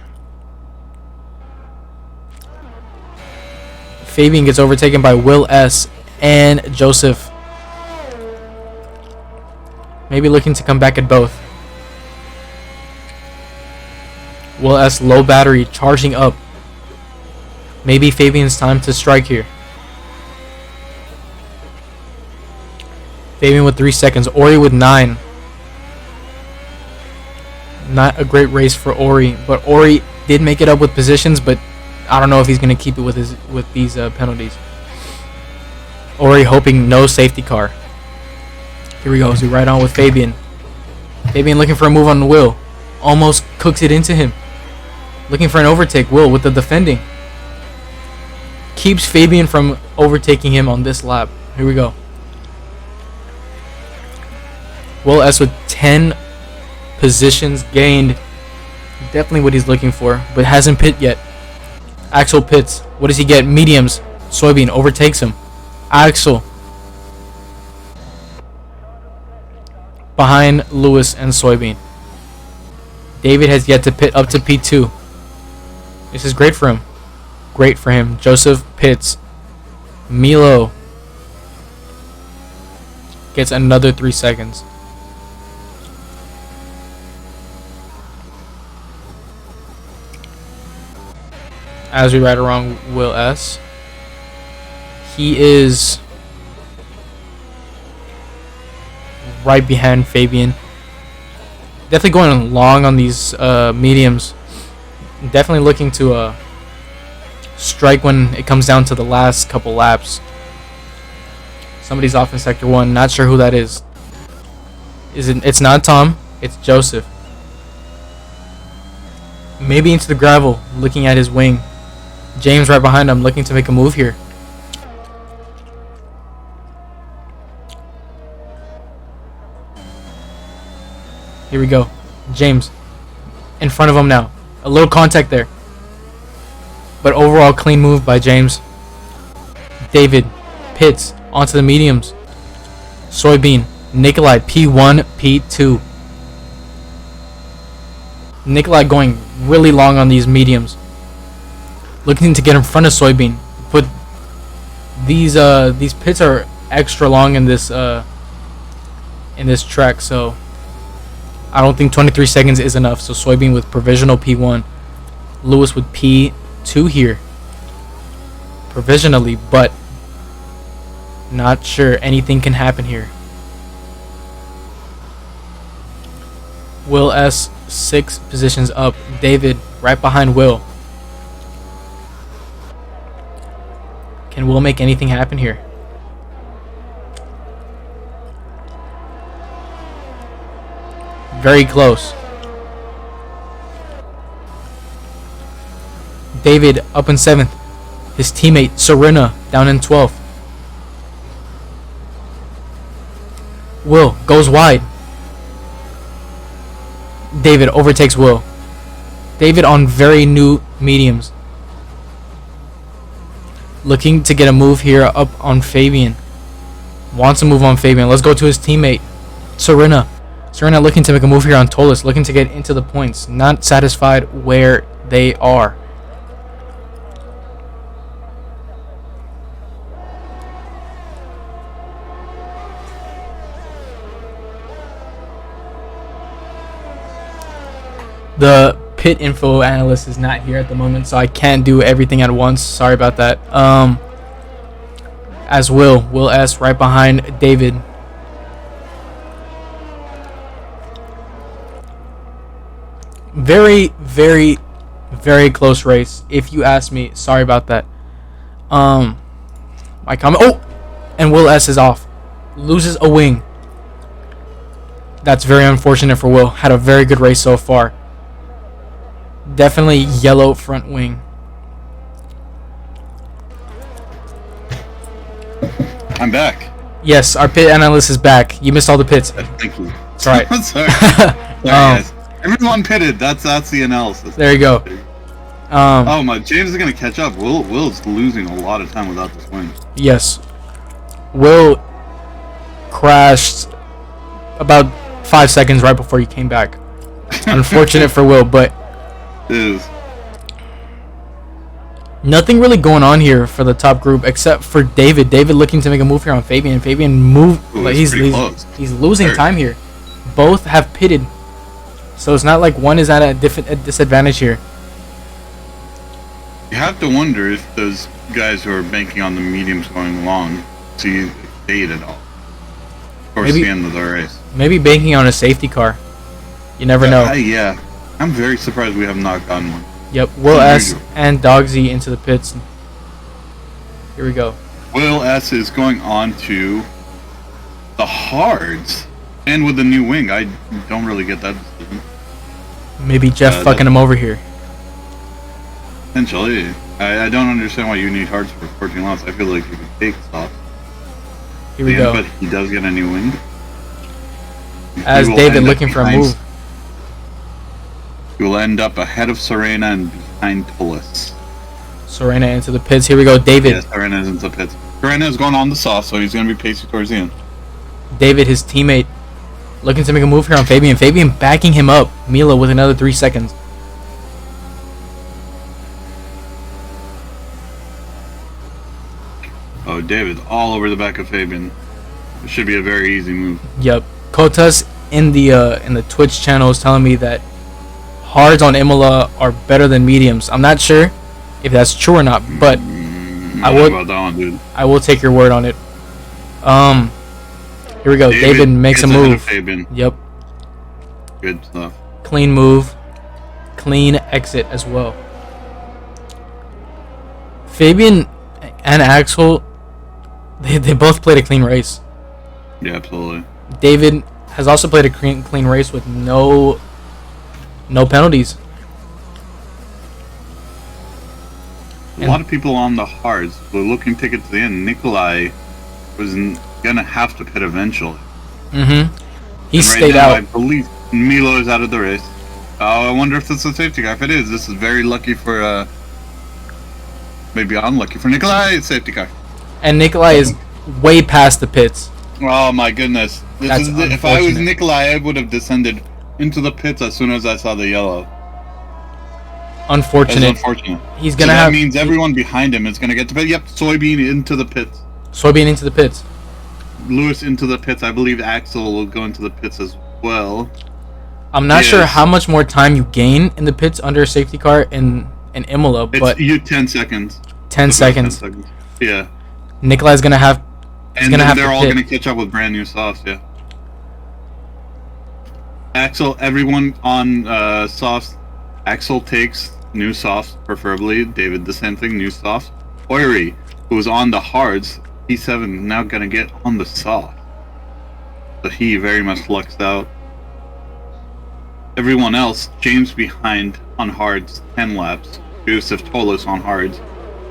Fabian gets overtaken by Will S. and Joseph. Maybe looking to come back at both. Will S. low battery, charging up. Maybe Fabian's time to strike here. Fabian with 3 seconds. Ori with 9. Not a great race for Ori, but Ori did make it up with positions, but I don't know if he's going to keep it with these penalties. Ori hoping no safety car. Here we go. So right on with Fabian. Fabian looking for a move on Will. Almost cooks it into him. Looking for an overtake. Will with the defending. Keeps Fabian from overtaking him on this lap. Here we go. Will S with 10 positions gained. Definitely what he's looking for, but hasn't pit yet. Axel pits. What does he get? Mediums. Soybean overtakes him. Axel. Behind Lewis and Soybean. David has yet to pit up to P2. This is great for him. Great for him. Joseph pits. Milo gets another 3 seconds. As we ride around Will S. He is right behind Fabian. Definitely going long on these mediums. Definitely looking to strike when it comes down to the last couple laps. Somebody's off in sector 1. Not sure who that is. It's not Tom. It's Joseph. Maybe into the gravel, looking at his wing. James right behind him, looking to make a move here. Here we go. James in front of him now. A little contact there. But overall, clean move by James. David pits onto the mediums. Soybean. Nikolai P1, P2. Nikolai going really long on these mediums. Looking to get in front of Soybean. But these pits are extra long in this track, so I don't think 23 seconds is enough. So Soybean with provisional P1. Lewis with P2 here. Provisionally, but not sure. Anything can happen here. Will S 6 positions up. David right behind Will. Can Will make anything happen here? Very close. David up in 7th. His teammate Serena down in 12th. Will goes wide. David overtakes Will. David on very new mediums. Looking to get a move here up on Fabian. Wants to move on Fabian. Let's go to his teammate Serena. Serena looking to make a move here on Tolis. Looking to get into the points. Not satisfied where they are. The pit info analyst is not here at the moment, so I can't do everything at once. Sorry about that. As Will S right behind David. Very, very Very close race, if you ask me. Sorry about that. My comment. Oh, and Will S is off. Loses a wing. That's very unfortunate for Will. Had a very good race so far. Definitely yellow front wing. I'm back. Yes, our pit analyst is back. You missed all the pits. Thank you. It's alright. Sorry. Guys. Everyone pitted. That's the analysis. There you go. Oh my! James is gonna catch up. Will's losing a lot of time without this wing. Yes. Will crashed about 5 seconds right before you came back. Unfortunate for Will, but it is. Nothing really going on here for the top group except for David. David looking to make a move here on Fabian. Fabian moved. Ooh, like he's losing Very. time here. Both have pitted, so it's not like one is at a disadvantage here. You have to wonder if those guys who are banking on the mediums going long see fade at all. Towards Maybe the end of the race. Maybe banking on a safety car. You never know. Yeah. I'm very surprised we have not gotten one. Yep. Will S and Dogsy into the pits. Here we go. Will S is going on to the hards. And with the new wing, I don't really get that decision. Maybe Jeff fucking him over here. Potentially. I don't understand why you need hards for 14 laps. I feel like you could take soft. Here we go. But he does get a new wing. As David looking for a move. He will end up ahead of Serena and behind Tullis. Serena into the pits. Here we go, David. Yes, Serena is into the pits. Serena is going on the soft, so he's going to be pacey towards the end. David, his teammate, looking to make a move here on Fabian. Fabian backing him up. Mila with another 3 seconds. Oh, David, all over the back of Fabian. It should be a very easy move. Yep. Kotas in the Twitch channel is telling me that hards on Imola are better than mediums. I'm not sure if that's true or not, but I will take your word on it. Here we go. David makes a move. Yep. Good stuff. Clean move. Clean exit as well. Fabian and Axel, they both played a clean race. Yeah, absolutely. David has also played a clean race with no penalties. A lot of people on the hards were looking to get to the end. Nikolai was gonna have to pit eventually. He stayed out. I believe Milo is out of the race. Oh, I wonder if this is a safety car. If it is, this is very lucky for maybe unlucky for Nikolai. It's safety car. And Nikolai is way past the pits. Oh my goodness! If I was Nikolai, I would have descended into the pits as soon as I saw the yellow. Unfortunate. He's gonna have. That means everyone behind him is gonna get to pit. Yep, Soybean into the pits. Soybean into the pits. Lewis into the pits. I believe Axel will go into the pits as well. I'm not sure how much more time you gain in the pits under a safety car in Imola, but you 10 seconds. 10 seconds. Yeah. Nikolai's gonna have. And then they're all gonna catch up with brand new softs. Yeah. Axel, everyone on softs. Axel takes new softs, preferably. David, the same thing, new softs. Oiri, who was on the hards, P7, now gonna get on the soft. So he very much lucked out. Everyone else, James behind on hards, 10 laps. Joseph Tolos on hards,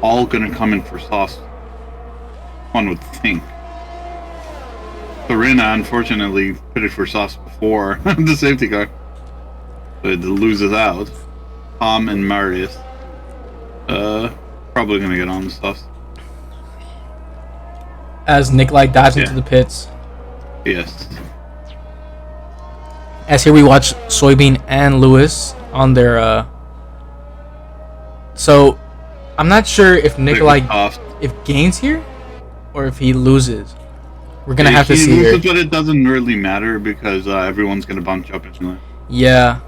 all gonna come in for softs. One would think. Serena, unfortunately, pitted for softs before the safety car. But it loses out. Tom and Marius. Probably gonna get on the softs. As Nikolai dives into the pits. Yes. As here we watch Soybean and Lewis on their so I'm not sure if Nikolai gains here or if he loses. We're gonna have to see here. But it doesn't really matter because everyone's gonna bunch up anyway. Yeah.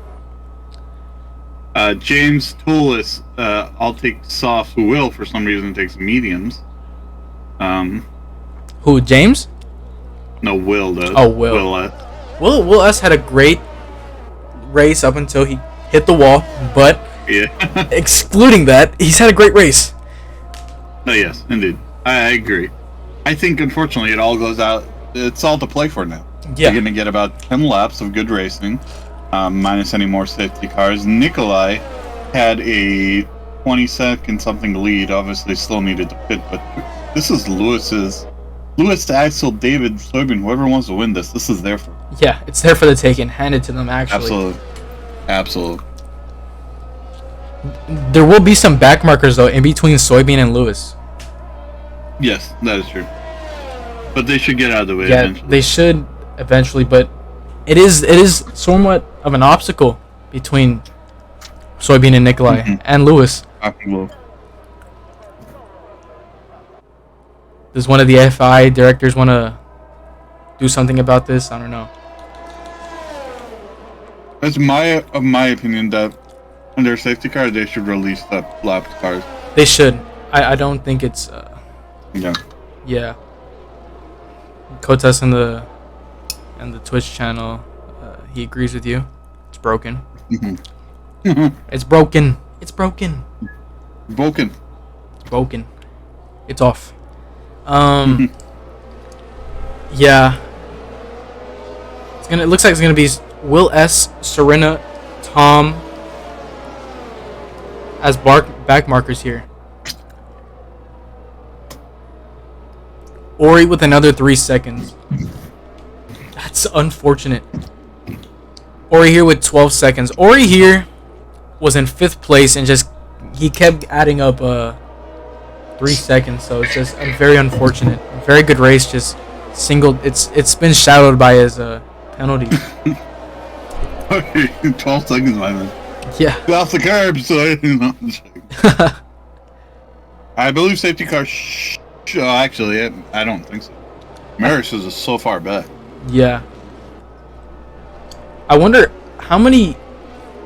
James Toulis, I'll take soft. Who will for some reason takes mediums. Who, James? No, Will does. Oh, Will S had a great race up until he hit the wall, but Yeah. Excluding that, he's had a great race. Oh yes, indeed. I agree. I think unfortunately it all goes out. It's all to play for now. Yeah. You're gonna get about 10 laps of good racing, minus any more safety cars. Nikolai had a 20-second something lead. Obviously, still needed to pit, but this is Lewis, Axel, David, Soybean, whoever wants to win this. This is there for. Yeah, it's there for the taking. Hand it to them. Actually. Absolutely. There will be some back markers though in between Soybean and Lewis. Yes, that is true. But they should get out of the way. Yeah, eventually. they should eventually, but it is somewhat of an obstacle between Soybean and Nikolai and Lewis. Does one of the FI directors want to do something about this? I don't know. It's my opinion that under safety car they should release the lapped cars. They should. I don't think it's. Yeah. Yeah. Kotas in the Twitch channel, he agrees with you. It's broken. It's broken. It's broken. Broken. It's broken. It's off. Yeah. It looks like it's gonna be Will S, Serena, Tom as back markers here. Ori with another 3 seconds. That's unfortunate. Ori here with 12 seconds. Ori here was in 5th place and he kept adding up 3 seconds, so it's just very unfortunate. Very good race, just single. It's been shadowed by his penalties. 12 seconds, my man. Yeah. Get off the curb, so I believe safety car. Actually, I don't think so. Maris is so far back. Yeah. I wonder how many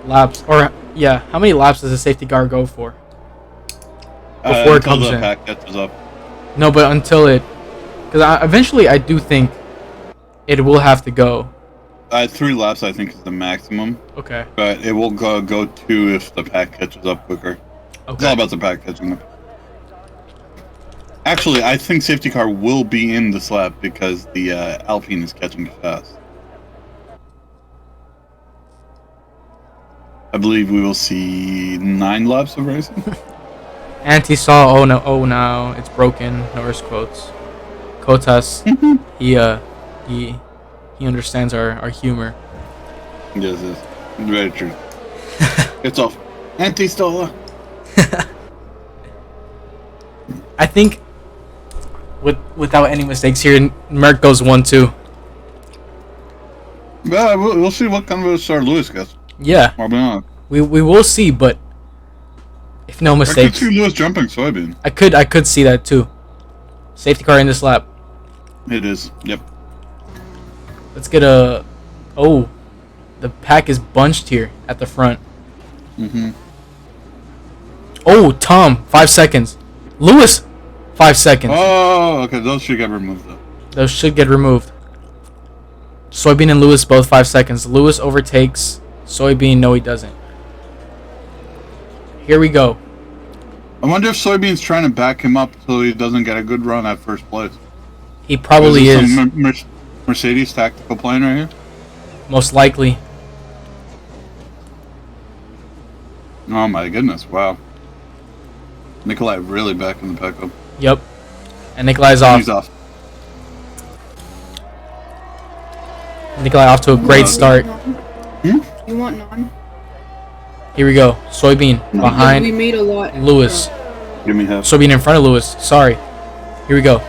laps does a safety car go for before it comes in? Pack catches up. No, but until it, because eventually I do think it will have to go. 3 laps, I think, is the maximum. Okay. But it will go 2 if the pack catches up quicker. Okay. It's all about the pack catching up. Actually, I think safety car will be in this lap because the Alpine is catching fast. I believe we will see 9 laps of racing. Anti-saw, oh no, it's broken. Norris quotes. Kotas, he understands our humor. Yes, it's very true. It's off. Anti-stola. I think without any mistakes here, Merck goes 1-2. Yeah, we'll see what kind of a start Lewis gets. Yeah. I'll be honest. We will see, but if no mistakes, I could see Lewis jumping Soybean. I could see that too. Safety car in this lap. It is. Yep. Let's get a. Oh, the pack is bunched here at the front. Oh, Tom, 5 seconds. Lewis, 5 seconds. Oh, okay. Those should get removed though. Those should get removed. Soybean and Lewis both 5 seconds. Lewis overtakes Soybean. No, he doesn't. Here we go. I wonder if Soybean's trying to back him up so he doesn't get a good run at first place. He probably is. Some Mercedes tactical plan right here? Most likely. Oh my goodness, wow. Nikolai really back in the pickup. Yep. And Nikolai's off. He's off. Nikolai off to a great start. You want none? Here we go. Soybean behind We made a lot. Lewis. Give me half. Soybean in front of Lewis. Sorry. Here we go.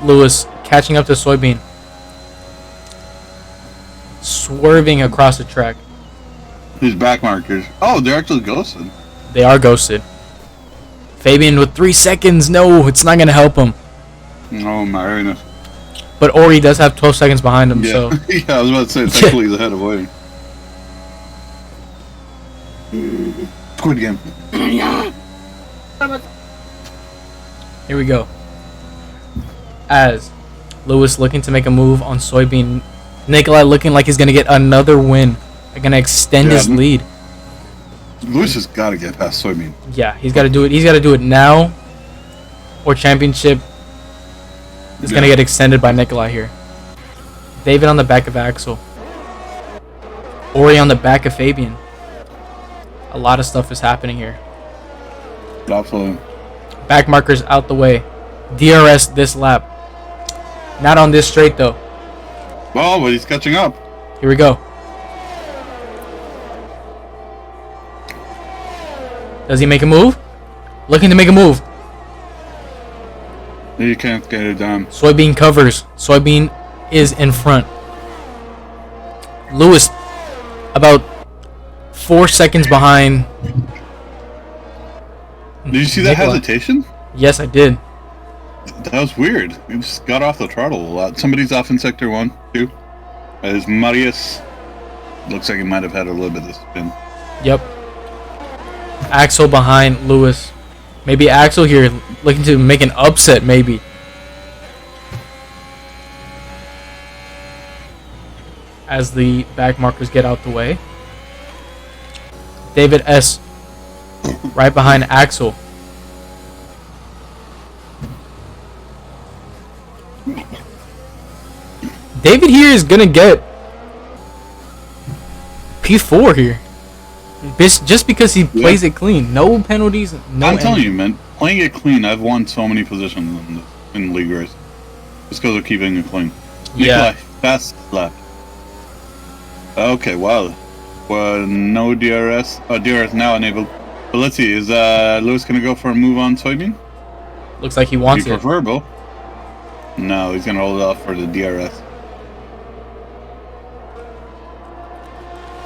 Lewis catching up to Soybean. Swerving across the track. These back markers. Oh, they're actually ghosted. They are ghosted. Fabian with 3 seconds. No, it's not going to help him. Oh my goodness. But Ori does have 12 seconds behind him, Yeah. so... Yeah, I was about to say, technically he's ahead of Wayne. Squid game. Here we go. As Lewis looking to make a move on Soybean. Nikolai looking like he's gonna get another win. They're gonna extend his lead. Lewis has got to get past Soybean. Yeah, he's got to do it. He's got to do it now, or championship is gonna get extended by Nikolai here. David on the back of Axel. Ori on the back of Fabian. A lot of stuff is happening here. Absolutely. Back markers out the way. DRS this lap. Not on this straight though. Well, but he's catching up. Here we go. Does he make a move? Looking to make a move. You can't get it done. Soybean covers. Soybean is in front. Lewis about 4 seconds behind. Did you see that hesitation? Yes, I did. That was weird. He just got off the throttle a lot. Somebody's off in sector 1, 2. As Marius looks like he might have had a little bit of spin. Yep. Axel behind Lewis. Maybe Axel here looking to make an upset, maybe. As the back markers get out the way. David S. right behind Axel. David here is gonna get P4 here. Just because he plays it clean. No penalties, no. I'm telling you, man, playing it clean, I've won so many positions in league race. Just because of keeping it clean. Yeah. Nikolai, fast lap. Okay, wow. Well, no DRS. Oh, DRS now enabled. But let's see, is Lewis going to go for a move on Soybean? Looks like he wants it. Preferable. No, he's going to hold off for the DRS.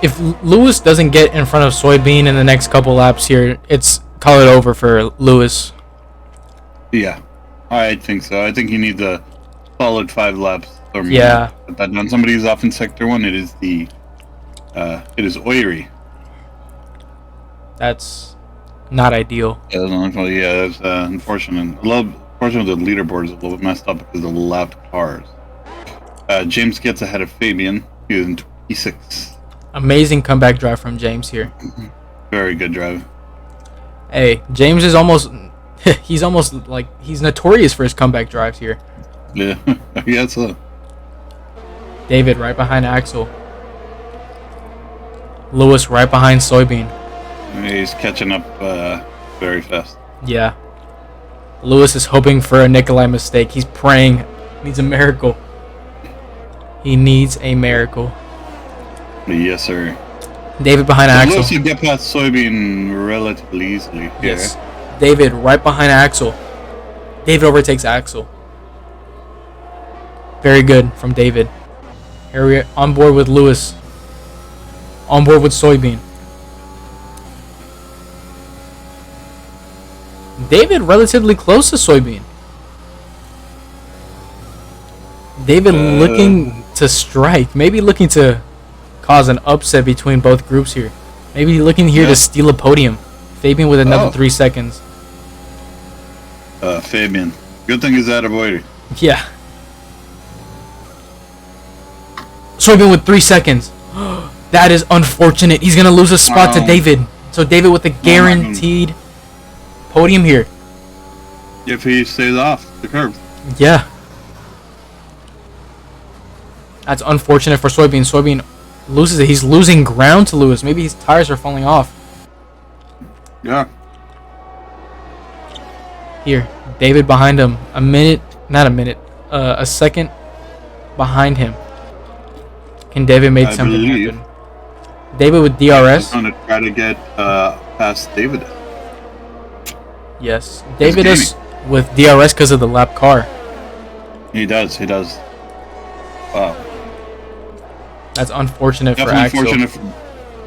If Lewis doesn't get in front of Soybean in the next couple laps here, it's call it over for Lewis. Yeah, I think so. I think he needs a solid 5 laps. Or more. Yeah. Put that down. Somebody's off in sector 1. It is Oiri. That's not ideal. Yeah, that's unfortunate. Unfortunately, the leaderboard is a little bit messed up because of the lapped cars. James gets ahead of Fabian. He was in 26. Amazing comeback drive from James here. Very good drive. Hey, James is almost he's almost like he's notorious for his comeback drives here. Yeah, yeah, so. David right behind Axel. Lewis right behind Soybean. He's catching up very fast. Yeah. Lewis is hoping for a Nikolai mistake. He's praying. Needs a miracle. He needs a miracle. Yes, sir. David behind Axel. Lewis, you get past Soybean relatively easily. Yes. David right behind Axel. David overtakes Axel. Very good from David. Here we are on board with Lewis. On board with Soybean. David relatively close to Soybean. David looking to strike. Maybe looking to cause an upset between both groups here. Maybe looking here to steal a podium. Fabian with another 3 seconds. Fabian. Good thing he's out of order. Yeah. Soybean with 3 seconds. That is unfortunate. He's going to lose a spot to David. So David with a guaranteed podium here. If he stays off the curb. Yeah. That's unfortunate for Soybean. Soybean loses it. He's losing ground to Lewis. Maybe his tires are falling off. Yeah. Here, David behind him. A second behind him. Can David make something happen? David with DRS. I'm going to try to get past David. Yes. David is with DRS because of the lap car. He does. Wow. That's unfortunate for Axel.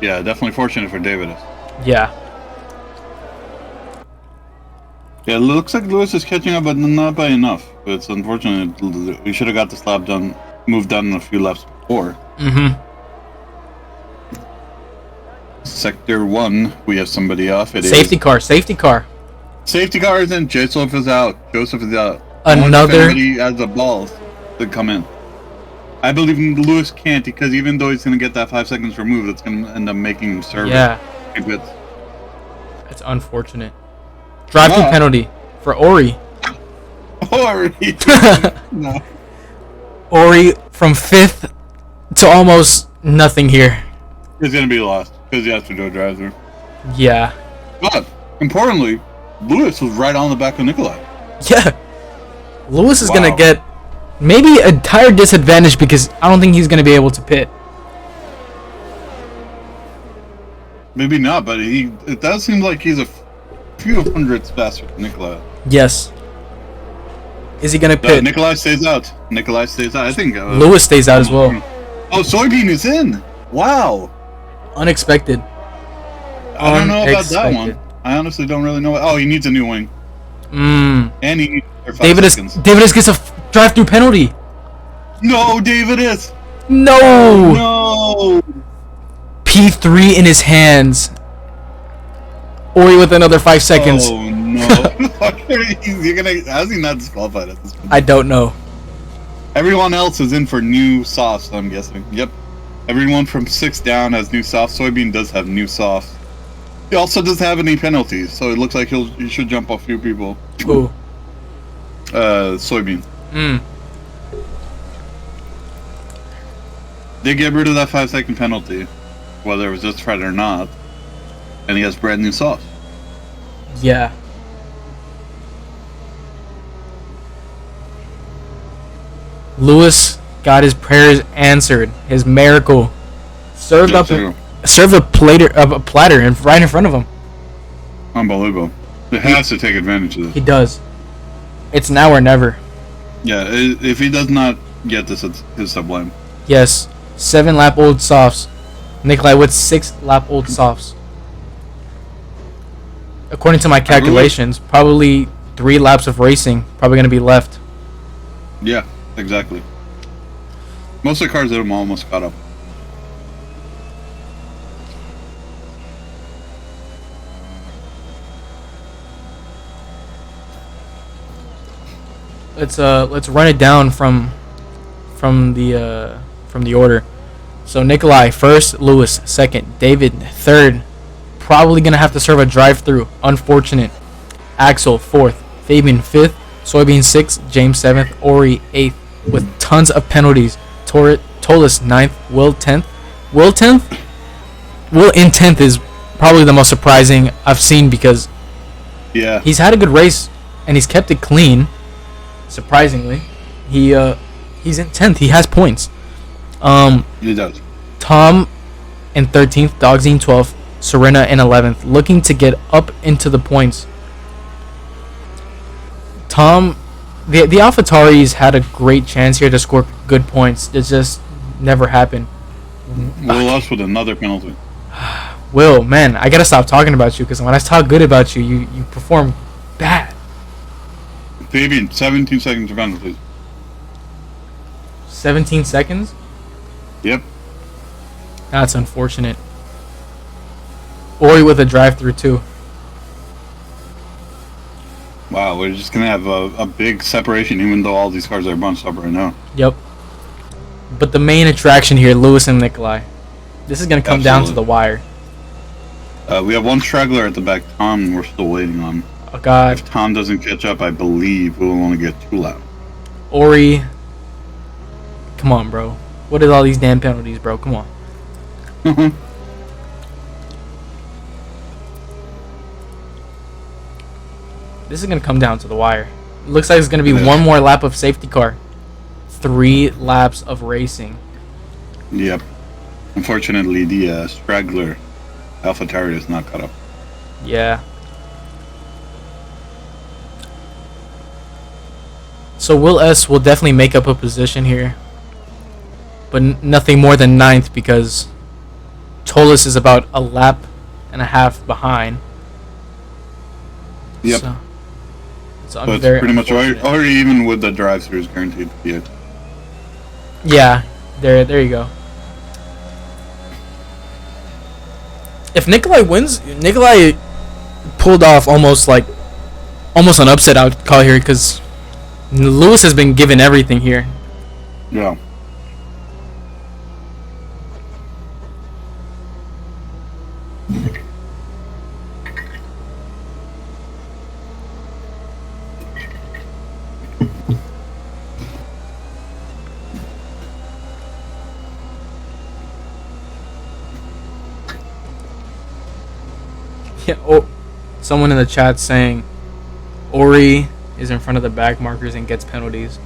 Definitely fortunate for David. Yeah. Yeah, it looks like Lewis is catching up, but not by enough. It's unfortunate. We should have got this lap moved done a few laps before. Mm-hmm. Sector 1, we have somebody off. Safety car. Safety car is in. Joseph is out. Another. Somebody has the balls to come in. I believe Lewis can't because even though he's going to get that 5 seconds removed, it's going to end up making him serve. Yeah. It's That's unfortunate. Drive-through penalty for Ori. Ori. No. Ori from 5th to almost nothing here. He's going to be lost because he has to do a drive-through. Yeah. But, importantly, Lewis was right on the back of Nikolai. Yeah. Lewis is going to get maybe a tire disadvantage because I don't think he's going to be able to pit. Maybe not, but it does seem like he's a few hundredths faster than Nikolai. Yes. Is he going to pit? Nikolai stays out. Nikolai stays out. I think Lewis stays out as well. Oh, Soybean is in. Wow. Unexpected. I don't know about that one. I honestly don't really know. Oh, he needs a new wing. And he needs 5 seconds. Davidus gets a drive-through penalty. No, Davidus. No. No. P3 in his hands. Ori with another 5 seconds. Oh no. How's he not disqualified at this point? I don't know. Everyone else is in for new softs, I'm guessing. Yep. Everyone from 6 down has new softs. Soybean does have new softs. He also doesn't have any penalties, so it looks like he should jump a few people. Who? Soybean. They get rid of that 5 second penalty, whether it was justified or not, and he has brand new softs. Yeah. Lewis got his prayers answered. His miracle served a platter right in front of him. Unbelievable. He has to take advantage of this. He does. It's now or never. Yeah, if he does not get this, it's his sublime. Yes. 7 lap old softs. Nikolai with 6 lap old softs. According to my calculations, probably 3 laps of racing probably going to be left. Yeah, exactly. Most of the cars that are almost caught up. Let's run it down from the order. So Nikolai first, Lewis second, David third. Probably gonna have to serve a drive-through. Unfortunate. Axel fourth, Fabian fifth, Soybean sixth, James seventh, Ori eighth, with tons of penalties. Tolis ninth, Will 10th. Will in 10th is probably the most surprising I've seen because he's had a good race and he's kept it clean. Surprisingly, he's in 10th. He has points. He does. Tom in 13th, Dogzine 12th, Serena in 11th, looking to get up into the points. Tom, the AlphaTauris had a great chance here to score good points. It just never happened. Will lost with another penalty. Will, man, I gotta stop talking about you because when I talk good about you, you perform bad. Fabian, 17 seconds of penalties. 17 seconds? Yep. That's unfortunate. Ori with a drive-through too. Wow, we're just gonna have a big separation, even though all these cars are bunched up right now. Yep. But the main attraction here, Lewis and Nikolai. This is gonna come down to the wire. We have one straggler at the back, Tom. We're still waiting on. Oh God. If Tom doesn't catch up, I believe we'll only get 2 laps. Ori. Come on, bro. What is all these damn penalties, bro? Come on. This is gonna come down to the wire. It looks like it's gonna be one more lap of safety car. 3 laps of racing. Yep. Unfortunately, the straggler AlphaTauri is not caught up. Yeah. So Will S will definitely make up a position here, but nothing more than 9th because Tolis is about a lap and a half behind. Yep. So it's pretty much or even with the drive-through is guaranteed to be it. Yeah, there you go. If Nikolai wins, Nikolai pulled off almost an upset, I would call here, because Lewis has been given everything here. Yeah. Yeah. Oh, someone in the chat saying Ori is in front of the back markers and gets penalties.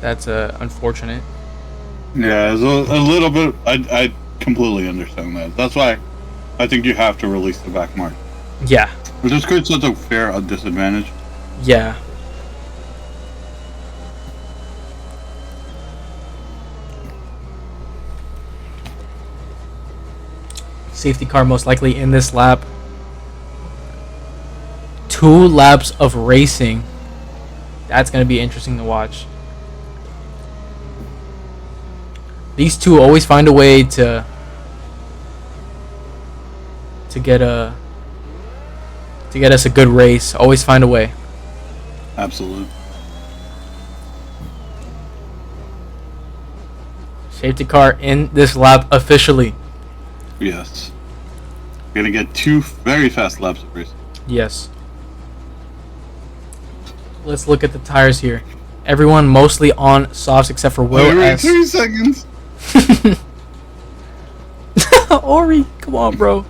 That's unfortunate. Yeah, it's a little bit. I completely understand that. That's why I think you have to release the back mark. Yeah. It just creates such a fair disadvantage. Yeah. Safety car most likely in this lap. 2 laps of racing. That's going to be interesting to watch. These two always find a way to get us a good race. Always find a way. Absolutely. Safety car in this lap officially. Yes. We're gonna get 2 very fast laps of racing. Yes. Let's look at the tires here. Everyone mostly on softs except for Will S. 3 seconds. Ori, come on, bro.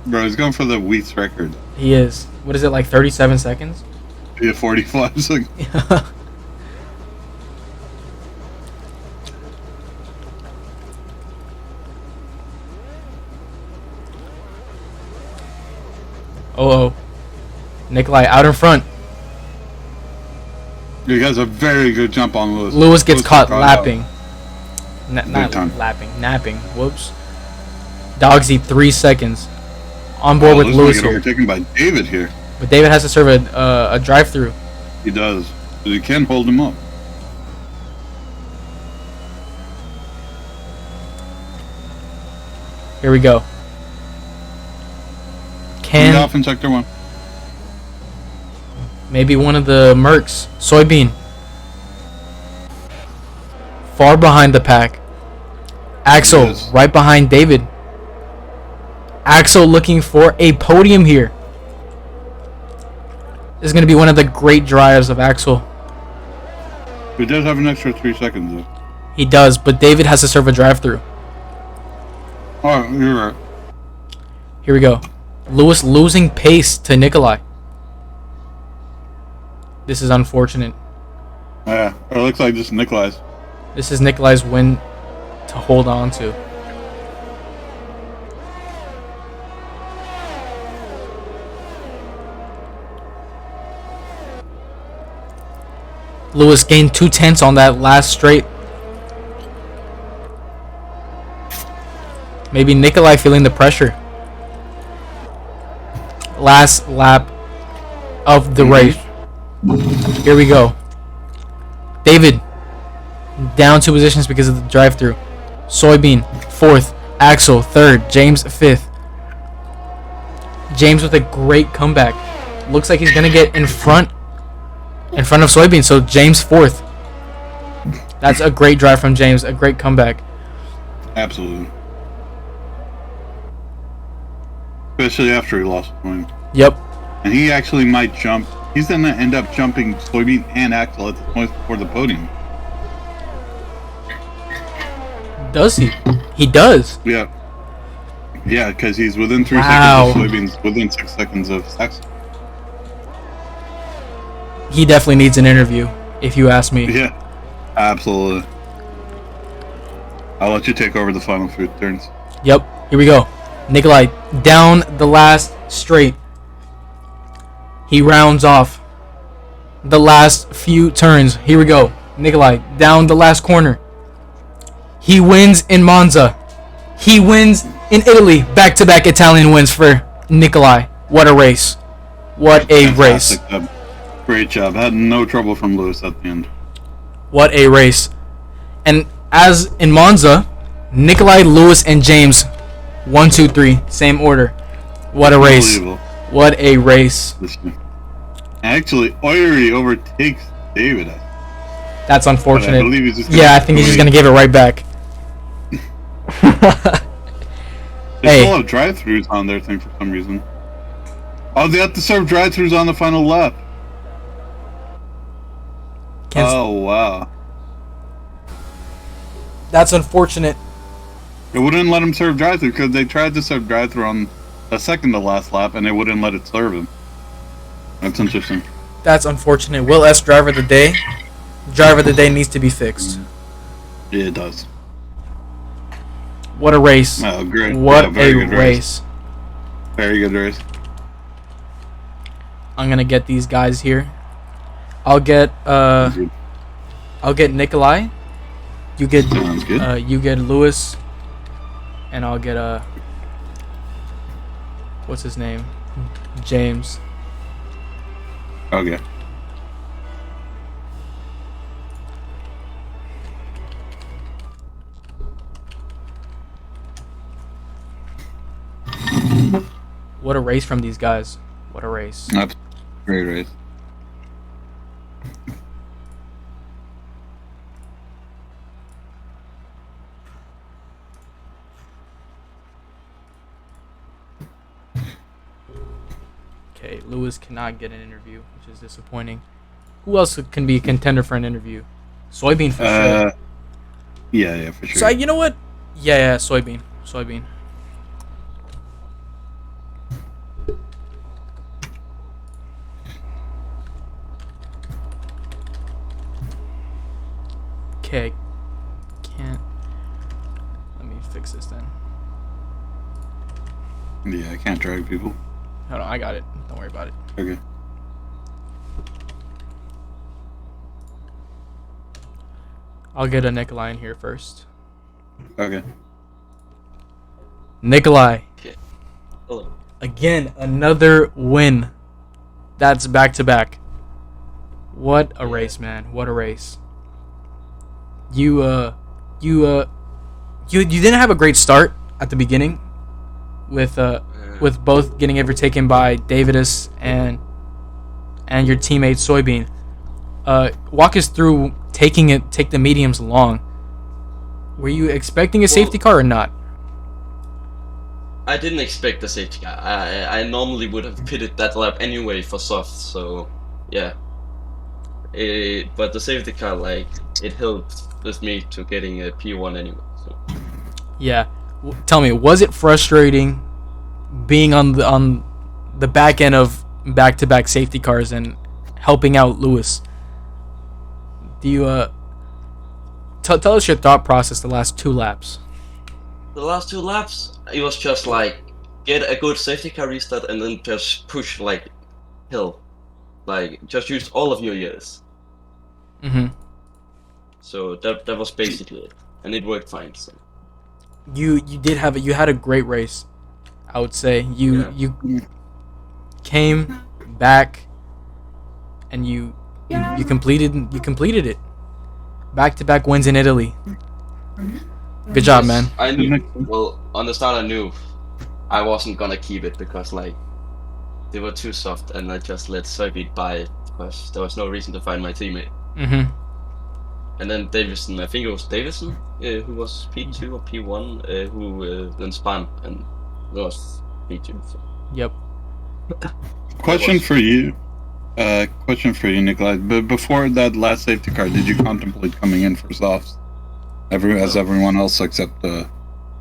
Bro, he's going for the Wheats record. He is. What is it, like 37 seconds? Yeah, 45 seconds. Oh. Nikolai out in front. You guys a very good jump on Lewis. Lewis gets caught lapping. Not time. lapping, napping. Whoops. Dogsy 3 seconds. On board with Lewis here. Overtaken by David here. But David has to serve a drive-through. He does. But you can hold him up. Here we go. Can off in sector 1. Maybe one of the Mercs. Soybean. Far behind the pack. Axel right behind David. Axel looking for a podium here. This is going to be one of the great drives of Axel. He does have an extra 3 seconds though. He does, but David has to serve a drive-through. Oh, you're right. Here we go. Lewis losing pace to Nikolai. This is unfortunate. Yeah, it looks like just Nikolai's. This is Nikolai's win to hold on to. Lewis gained 2/10 on that last straight. Maybe Nikolai feeling the pressure. Last lap of the race. Here we go. David down 2 positions because of the drive-through. Soybean 4th, Axel 3rd, James 5th. James with a great comeback. Looks like he's gonna get in front of Soybean. So James 4th. That's a great drive from James. A great comeback. Absolutely. Especially after he lost a point. Yep. And he actually might jump. He's going to end up jumping Soybean and Axel at the point for the podium. Does he? He does. Yeah. Yeah, because he's within 3 Wow. seconds of Soybeans, within 6 seconds of Axel. He definitely needs an interview, if you ask me. Yeah, absolutely. I'll let you take over the final few turns. Yep. Here we go. Nikolai down the last straight. He rounds off the last few turns. Here we go. Nikolai down the last corner. He wins in Monza. He wins in Italy. Back-to-back Italian wins for Nikolai. What a race. What a race. Job. Great job. Had no trouble from Lewis at the end. What a race. And as in Monza, Nikolai, Lewis, and James, 1, 2, 3, same order. What a race. What a race. Actually, Oiri overtakes David. That's unfortunate. I believe he's just I think he's just gonna give it right back. They still have drive-thrus on their thing for some reason. Oh, they have to serve drive-thrus on the final lap. Oh, wow. That's unfortunate. It wouldn't let him serve drive-thru because they tried to serve drive-thru on the second to last lap and they wouldn't let it serve him. That's interesting. That's unfortunate. Will S. Driver of the Day. Driver of the Day needs to be fixed. Yeah, it does. What a race. Oh, great. What very a good race. Very good race. I'm gonna get these guys here. I'll get Nikolai. You get Sounds good. you get Lewis, and I'll get what's his name? James. Okay. What a race from these guys. What a race. That's a great race. Okay, Lewis cannot get an interview, which is disappointing. Who else can be a contender for an interview? Soybean for sure. Yeah, for sure. So you know what? Yeah, soybean. Okay, can't. Let me fix this then. Yeah, I can't drag people. Hold on, I got it. Don't worry about it. Okay. I'll get a Nikolai in here first. Okay. Nikolai. Okay. Hello. Again, another win. That's back to back. What a race, man. What a race. You didn't have a great start at the beginning with both getting overtaken by Davidus and your teammate Soybean. Walk us through take the mediums long. Were you expecting a safety car or not? I didn't expect the safety car. I normally would have pitted that lap anyway for soft, so yeah. But the safety car, like, it helped with me to getting a P1 anyway. So. Yeah. Tell me, was it frustrating being on the back end of back-to-back safety cars and helping out Lewis? Do you tell us your thought process the last 2 laps? The last 2 laps, it was just like get a good safety car restart and then just push like hell, like just use all of your years. Mm-hmm. So that was basically it, and it worked fine. So. You had a great race, I would say. You came back and you completed it. Back-to-back wins in Italy. Good job, man. I knew. Well, on the start, I knew I wasn't gonna keep it because like they were too soft, and I just let Soybean buy it because there was no reason to find my teammate. Mm-hmm. And then Davison, I think it was Davison, who was P2 or P1, who then spun and was P2. So. Yep. Question for you, Nikolai. But before that last safety car, did you contemplate coming in for softs? As everyone else except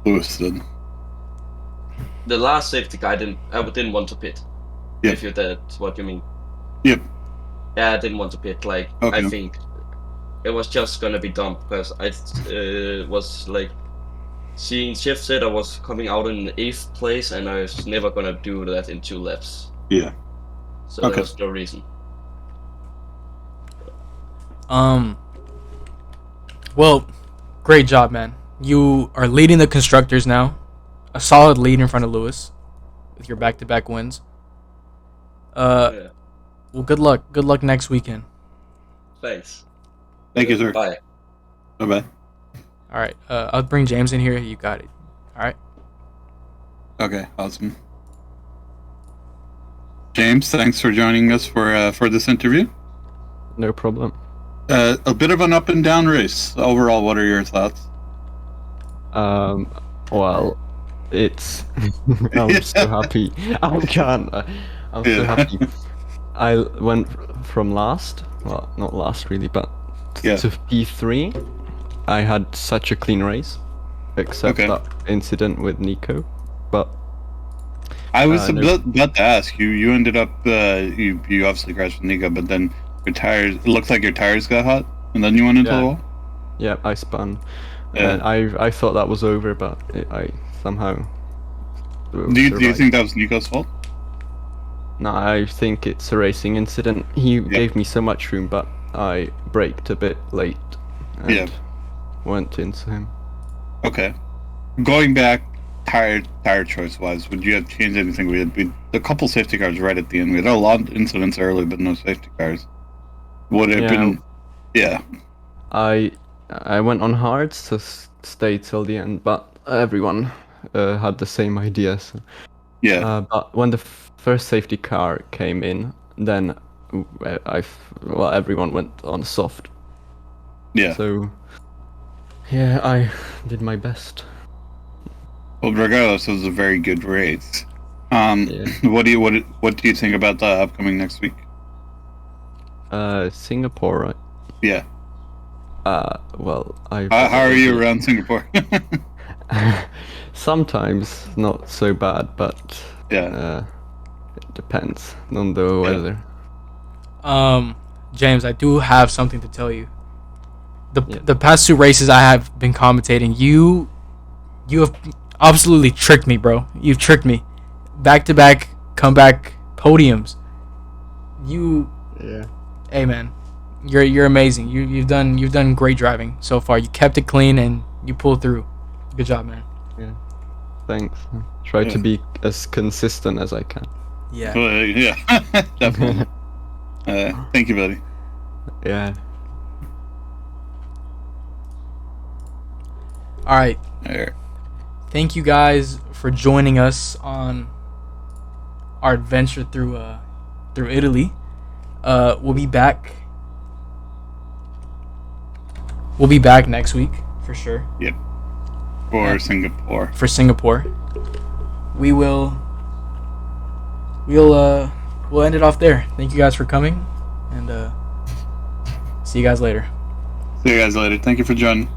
Lewis did. The last safety car, I didn't want to pit. Yep. If that's what you mean. Yep. Yeah, I didn't want to pit. Like okay. I think it was just gonna be dumb because I was like seeing Chef said I was coming out in 8th place and I was never gonna do that in 2 laps. Yeah. So there was no reason. Well, great job, man. You are leading the constructors now. A solid lead in front of Lewis with your back-to-back wins. Yeah. Well, good luck. Good luck next weekend. Thanks. Thank you, sir. Bye. Bye-bye. All right. I'll bring James in here. You got it. All right. Okay. Awesome. James, thanks for joining us for this interview. No problem. A bit of an up and down race. Overall, what are your thoughts? Well, it's. I'm so happy. I can't. I'm so happy. I went from last, well, not last really, but to P3. I had such a clean race, except that incident with Nico. But I was about to ask you. You ended up. You obviously crashed with Nico, but then your tires. It looks like your tires got hot, and then you went into the wall. Yeah, I spun. And I thought that was over, but I somehow. Do you think that was Nico's fault? No, I think it's a racing incident. He gave me so much room, but I braked a bit late and went into him. Okay. Going back, tire choice wise, would you have changed anything? We had a couple safety cars right at the end. We had a lot of incidents early, but no safety cars. Would it have been? Yeah. I went on hards to stay till the end, but everyone had the same idea. So. Yeah. But when the first safety car came in, then everyone went on soft. Yeah. So yeah, I did my best. Well, regardless, it was a very good race. What do you think about the upcoming next week? Singapore, right? Yeah. Well, how are you around Singapore? Sometimes not so bad, but it depends on the weather. James, I do have something to tell you. The past 2 races I have been commentating, you have absolutely tricked me, bro. You've tricked me. Back-to-back comeback podiums. Hey man, you're amazing. You've done great driving so far. You kept it clean and you pulled through. Good job, man. Yeah. Thanks. Try to be as consistent as I can. Yeah. Definitely. Thank you, buddy. Yeah. All right. Thank you guys for joining us on our adventure through Italy. We'll be back. We'll be back next week for sure. Yep. For Singapore. For Singapore. We'll end it off there. Thank you guys for coming, and see you guys later. See you guys later. Thank you for joining.